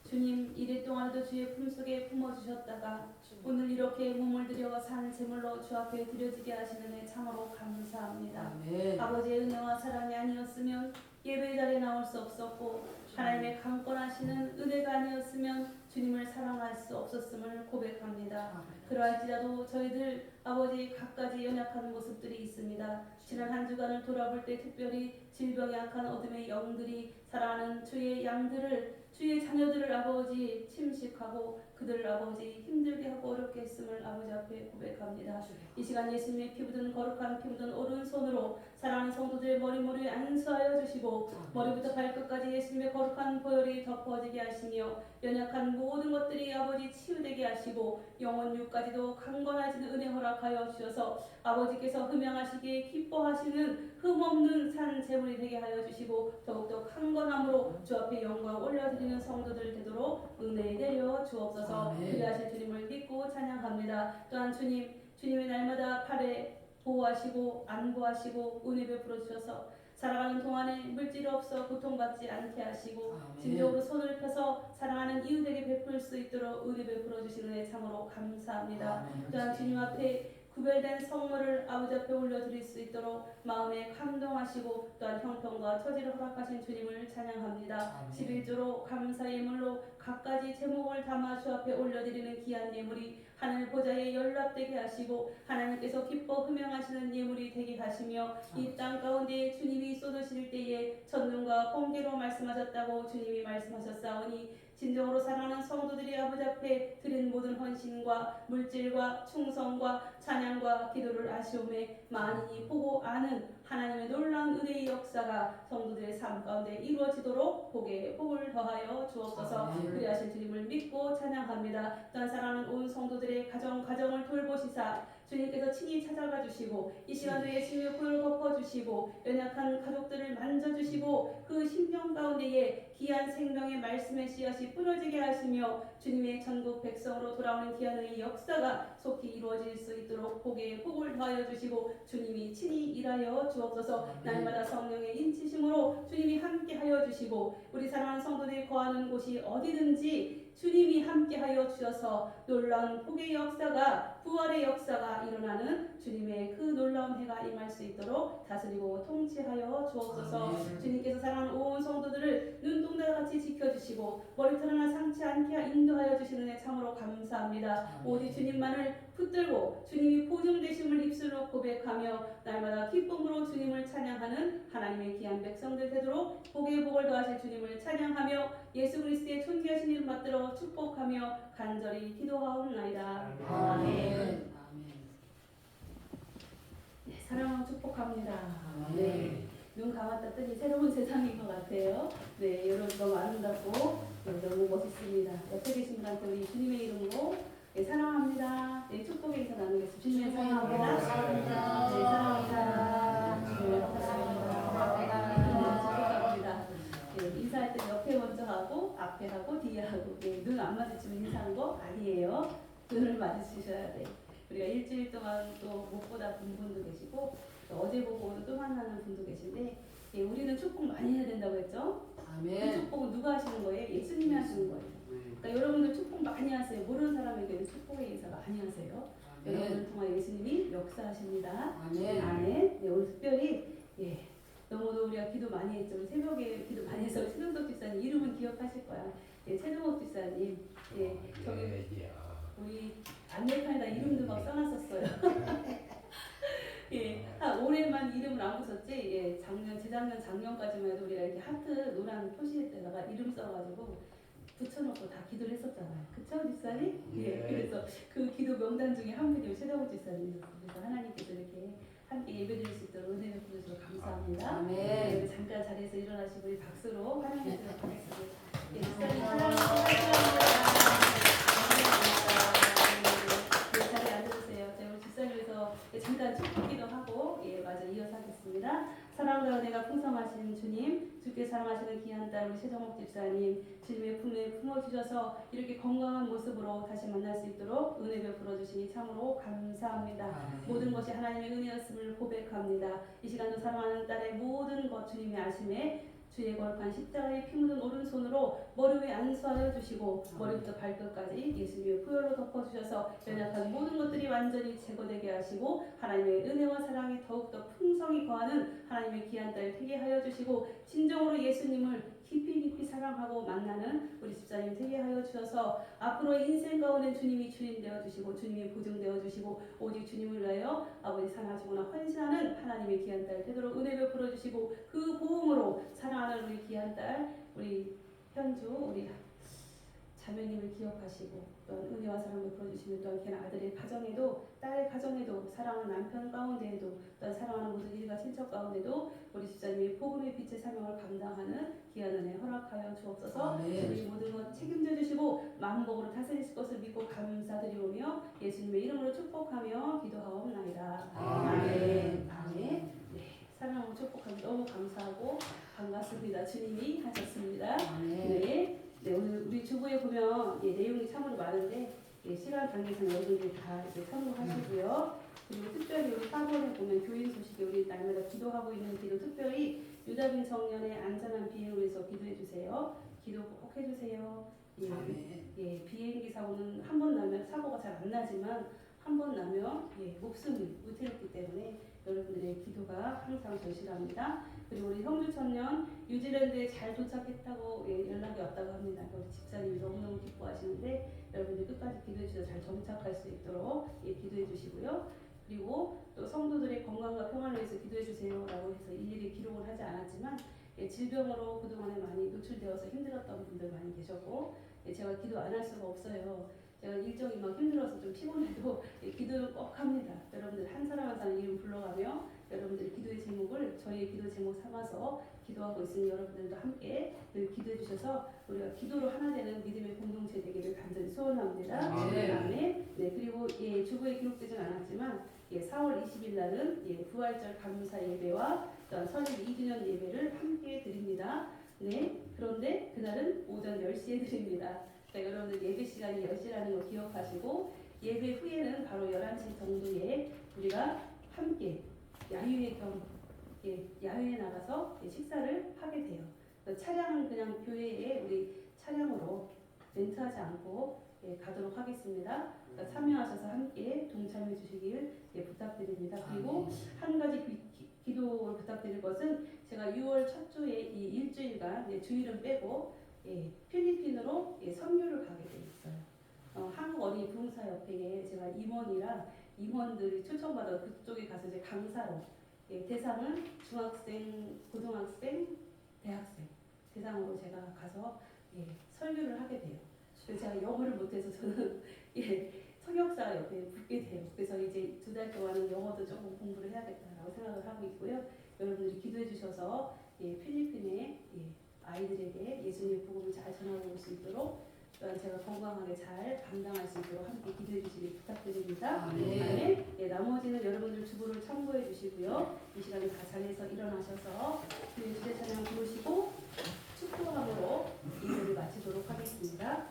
B: 주님 이래 동안도 주의 품속에 품어주셨다가 오늘 이렇게 몸을 들여 산 제물로 주 앞에 드려지게 하시는 애 참으로 감사합니다.
E: 아멘.
B: 아버지의 은혜와 사랑이 아니었으면 예배 자리에 나올 수 없었고 하나님의 강권하시는 은혜가 아니었으면 주님을 사랑할 수 없었음을 고백합니다. 그러할지라도 저희들 아버지 갖가지 연약한 모습들이 있습니다. 지난 한 주간을 돌아볼 때 특별히 질병에 약한 어둠의 영들이 사랑하는 주의 양들을, 주의 자녀들을 아버지 침식하고 그들 아버지 힘들게 하고 어렵게 했음을 아버지 앞에 고백합니다. 이 시간 예수님의 피 묻은 거룩한 피 묻은 오른손으로 사랑하는 성도들의 머리에 안수하여 주시고 머리부터 발끝까지 예수님의 거룩한 보혈이 덮어지게 하시며 연약한 모든 것들이 아버지 치유되게 하시고 영혼 육까지도 강건하시는 은혜 허락하여 주셔서 아버지께서 흠양하시기에 기뻐하시는 흠없는 산 제물이 되게 하여 주시고 더욱더 강건함으로 주 앞에 영광 올려드리는 성도들 되도록 은혜 내려 주옵소서. 그리하실 주님을 믿고 찬양합니다. 또한 주님의 날마다 팔에 보호하시고 안보하시고 은혜 베풀어 주셔서 살아가는 동안에 물질 없어 고통받지 않게 하시고 진정으로 손을 펴서 사랑하는 이웃에게 베풀 수 있도록 은혜 베풀어 주시는 은혜 참으로 감사합니다. 또한 주님 앞에 구별된 성물을 아버지 앞에 올려드릴 수 있도록 마음에 감동하시고 또한 형편과 처지를 허락하신 주님을 찬양합니다. 11조로 감사의 예물로 각가지 제목을 담아 주 앞에 올려드리는 귀한 예물이 하늘 보좌에 연락되게 하시고 하나님께서 기뻐 흠양하시는 예물이 되게 하시며 이 땅 가운데 주님이 쏟으실 때에 천눈과 번개로 말씀하셨다고 주님이 말씀하셨사오니 진정으로 사랑하는 성도들이 아버지 앞에 드린 모든 헌신과 물질과 충성과 찬양과 기도를 아쉬움에 많이 보고 아는 하나님의 놀라운 은혜의 역사가 성도들의 삶 가운데 이루어지도록 복에 복을 더하여 주옵소서. 그리하신 주님을 믿고 찬양합니다. 또한 사랑하는 온 성도들의 가정을 돌보시사 주님께서 친히 찾아가 주시고 이 시간도 예수님의 보혈을 덮어주시고 연약한 가족들을 만져주시고 그 심령 가운데에 귀한 생명의 말씀의 씨앗이 뿌려지게 하시며 주님의 전국 백성으로 돌아오는 귀한 역사가 속히 이루어질 수 있도록 복에 복을 더하여 주시고 주님이 친히 일하여 주옵소서. 날마다 성령의 인치심으로 주님이 함께하여 주시고 우리 사랑하는 성도들이 거하는 곳이 어디든지 주님이 함께하여 주셔서 놀라운 복의 역사가 부활의 역사가 일어나는 주님의 그 놀라운 해가 임할 수 있도록 다스리고 통치하여 주옵소서. 주님께서 사랑하는 온 성도들을 눈동자같이 지켜주시고 머리털 하나 상치 않게 인도하여 주시는 데 참으로 감사합니다. 오직 주님만을 붙들고 주님이 보증되심을 입술로 고백하며 날마다 기쁨으로 주님을 찬양하는 하나님의 귀한 백성들 되도록 복의 복을 더하실 주님을 찬양하며 예수 그리스도의 존귀하신 이름 받들어 축복하며 간절히 기도하옵나이다. 아멘. 네, 사랑하고 축복합니다. 네, 눈 감았다 뜨니 새로운 세상인 것 같아요. 네, 여러분 너무 아름답고 너무 멋있습니다. 옆에 계신 분한테 우리 주님의 이름으로 네, 사랑합니다. 네, 축복의 인사 나누겠습니다. 주님의 사랑합니다. 네, 사랑합니다. 네, 사랑합니다. 네, 인사할 때 옆에 먼저 하고 앞에 하고 뒤에 하고 네, 눈 안 마주치면 인사하는 거 아니에요. 눈을 마주치셔야 돼. 우리가 일주일 동안 또 못 보다 본 분도 계시고 어제 보고 오늘 또 만나는 분도 계신데 예, 우리는 축복 많이 해야 된다고 했죠? 그 축복은 누가 하시는 거예요? 예수님이 하시는 거예요. 그러니까 여러분들 축복 많이 하세요. 모르는 사람에게는 축복의 인사 많이 하세요. 여러분을 통해 예수님이 역사하십니다. 아멘. 네, 오늘 특별히 너무도 우리가 기도 많이 했죠. 우리 새벽에 기도 많이 해서 최동석 집사님 이름은 기억하실 거야. 최동석 집사님 저기 우리 안내판에다 이름도 막 써놨었어요. 한 올해만 이름을 안 붙였지. 재작년까지만 해도 우리가 이렇게 하트 노란 표시에다가 이름 써가지고 붙여놓고 다 기도를 했었잖아요. 그쵸, 집사님? 그래서 그 기도 명단 중에 한 분이 최정우 집사님이었어요. 그래서 하나님께서 이렇게 함께 예배드릴 수 있도록 은혜 베풀어주셔서 감사합니다. 네, 잠깐 자리에서 일어나시고 우리 박수로 환영해주도록 하겠습니다. 집사님 사랑합니다. 자리에 앉아주세요. 우리 집사님에서 잠깐 축복기도 하고 맞아 이어서 하겠습니다. 사랑과 은혜가 풍성하신 주님, 주께 사랑하시는 귀한 딸 우리 최정옥 집사님, 주님의 품에 품어주셔서 이렇게 건강한 모습으로 다시 만날 수 있도록 은혜 베풀어 주시니 참으로 감사합니다. 모든 것이 하나님의 은혜였음을 고백합니다. 이 시간도 사랑하는 딸의 모든 것 주님의 아심에 주의 거룩한 십자가의 피 묻은 오른손으로 머리 위에 안수하여 주시고 머리부터 발끝까지 예수님의 보혈로 덮어주셔서 연약한 모든 것들이 완전히 제거되게 하시고 하나님의 은혜와 사랑이 더욱더 풍성히 거하는 하나님의 귀한 딸 되게 하여 주시고 진정으로 예수님을 깊이 사랑하고 만나는 우리 집사님 되게 하여 주셔서 앞으로 인생 가운데 주님이 주인 되어 주시고 주님이 보증되어 주시고 오직 주님을 위하여 아버지 사랑하시거나 헌신하는 하나님의 귀한 딸 되도록 은혜 베풀어 주시고 그 보응으로 사랑하는 우리 귀한 딸 우리 현주 우리 자매님을 기억하시고 또한 은혜와 사랑을 베풀어주시는 또한 걔 아들의 가정에도 딸의 가정에도 사랑하는 남편 가운데에도 또한 사랑하는 모든 일가 친척 가운데도 우리 집사님이 복음의 빛의 사명을 감당하는 귀한 은혜 허락하여 주옵소서. 주님 모든 것 책임져 주시고 만복으로 다스리실 것을 믿고 감사드리오며 예수님의 이름으로 축복하며 기도하옵나이다. 아멘. 아멘. 네, 사랑하고 축복하며 너무 감사하고 반갑습니다. 주님이 하셨습니다. 네. 네, 오늘 우리 주보에 보면 내용이 참으로 많은데 시간 관계상 여러분들이 다 이제 참고하시고요. 그리고 특별히 우리 4번에 보면 교인 소식에 우리 날마다 기도하고 있는 기도, 특별히 유다빈 청년의 안전한 비행을 위해서 기도해 주세요. 기도 꼭 해주세요. 비행기 사고는 한 번 나면 사고가 잘 안 나지만 한 번 나면 목숨이 위태롭기 때문에 여러분들의 기도가 항상 절실합니다. 그리고 우리 형주 청년 뉴질랜드에 잘 도착했다고 연락이 왔다고 합니다. 우리 집사님이 너무너무 기뻐하시는데 여러분들 끝까지 기도해 주셔서 잘 정착할 수 있도록 기도해 주시고요. 그리고 또 성도들의 건강과 평안을 위해서 기도해 주세요라고 해서 일일이 기록을 하지 않았지만 질병으로 그동안에 많이 노출되어서 힘들었던 분들 많이 계셨고 제가 기도 안 할 수가 없어요. 제가 일정이 막 힘들어서 좀 피곤해도 기도를 꼭 합니다. 여러분들 한 사람 한 사람 이름 불러가며 여러분들의 기도의 제목을 저희의 기도 제목 삼아서 기도하고 있으니 여러분들도 함께 늘 기도해 주셔서 우리가 기도로 하나 되는 믿음의 공동체 되기를 간절히 소원합니다. 아멘. 네, 그리고 주보에 기록되진 않았지만 4월 20일 날은 부활절 감사 예배와 또한 설립 2주년 예배를 함께 드립니다. 네, 그런데 그날은 오전 10시에 드립니다. 그러니까 여러분들 예배 시간이 10시라는 거 기억하시고 예배 후에는 바로 11시 정도에 우리가 함께 야유회 야외에 나가서 식사를 하게 돼요. 차량은 그냥 교회에 우리 차량으로 렌트하지 않고 가도록 하겠습니다. 그러니까 참여하셔서 함께 동참해 주시길 부탁드립니다. 그리고 한 가지 기도를 부탁드릴 것은 제가 6월 첫 주에 이 일주일간 주일은 빼고 필리핀으로 선교를 가게 돼 있어요. 한국 어린이 부흥사협회에 제가 임원이라 임원들이 초청받아 그쪽에 가서 이제 강사로 대상은 중학생, 고등학생, 대학생 대상으로 제가 가서 설교를 하게 돼요. 그래서 제가 영어를 못해서 저는 통역사 옆에 붙게 돼요. 그래서 이제 2달 동안은 영어도 조금 공부를 해야겠다라고 생각을 하고 있고요. 여러분들이 기도해 주셔서 필리핀의 아이들에게 예수님의 복음을 잘 전하고 올 수 있도록 또한 제가 건강하게 잘 감당할 수 있도록 함께 기도해 주시길 부탁드립니다. 네. 나머지는 여러분들 주보를 참고해 주시고요. 이 시간에 다 자리에서 일어나셔서 주의 찬양 부르시고 축복함으로 예배를 마치도록 하겠습니다.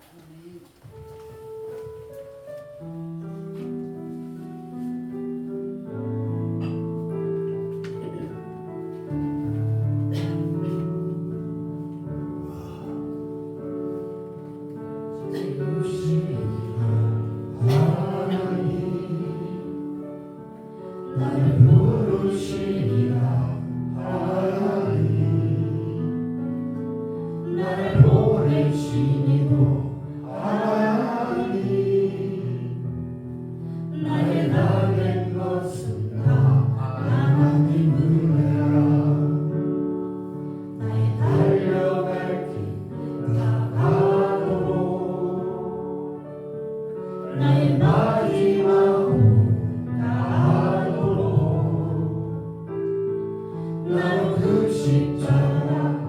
C: 나는 그 십자가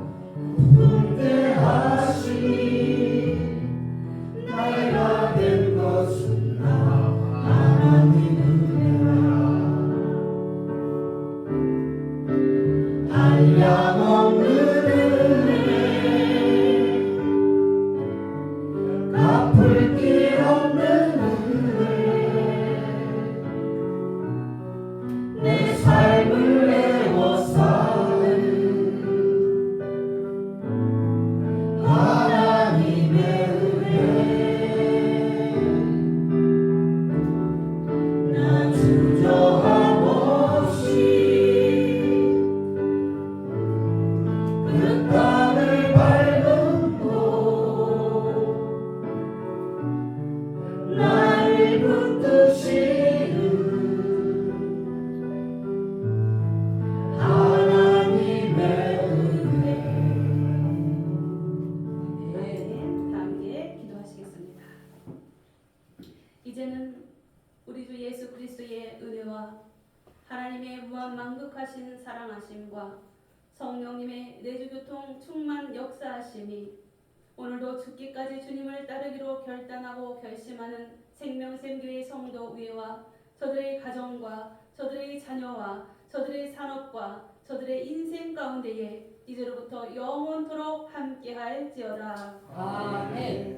C: 볼 때
B: 동안 만극하신 사랑하심과 성령님의 내주교통 충만 역사하심이 오늘도 죽기까지 주님을 따르기로 결단하고 결심하는 생명샘교회 성도 위에와 저들의 가정과 저들의 자녀와 저들의 산업과 저들의 인생 가운데에 이제로부터 영원토록 함께할지어다.
E: 아멘.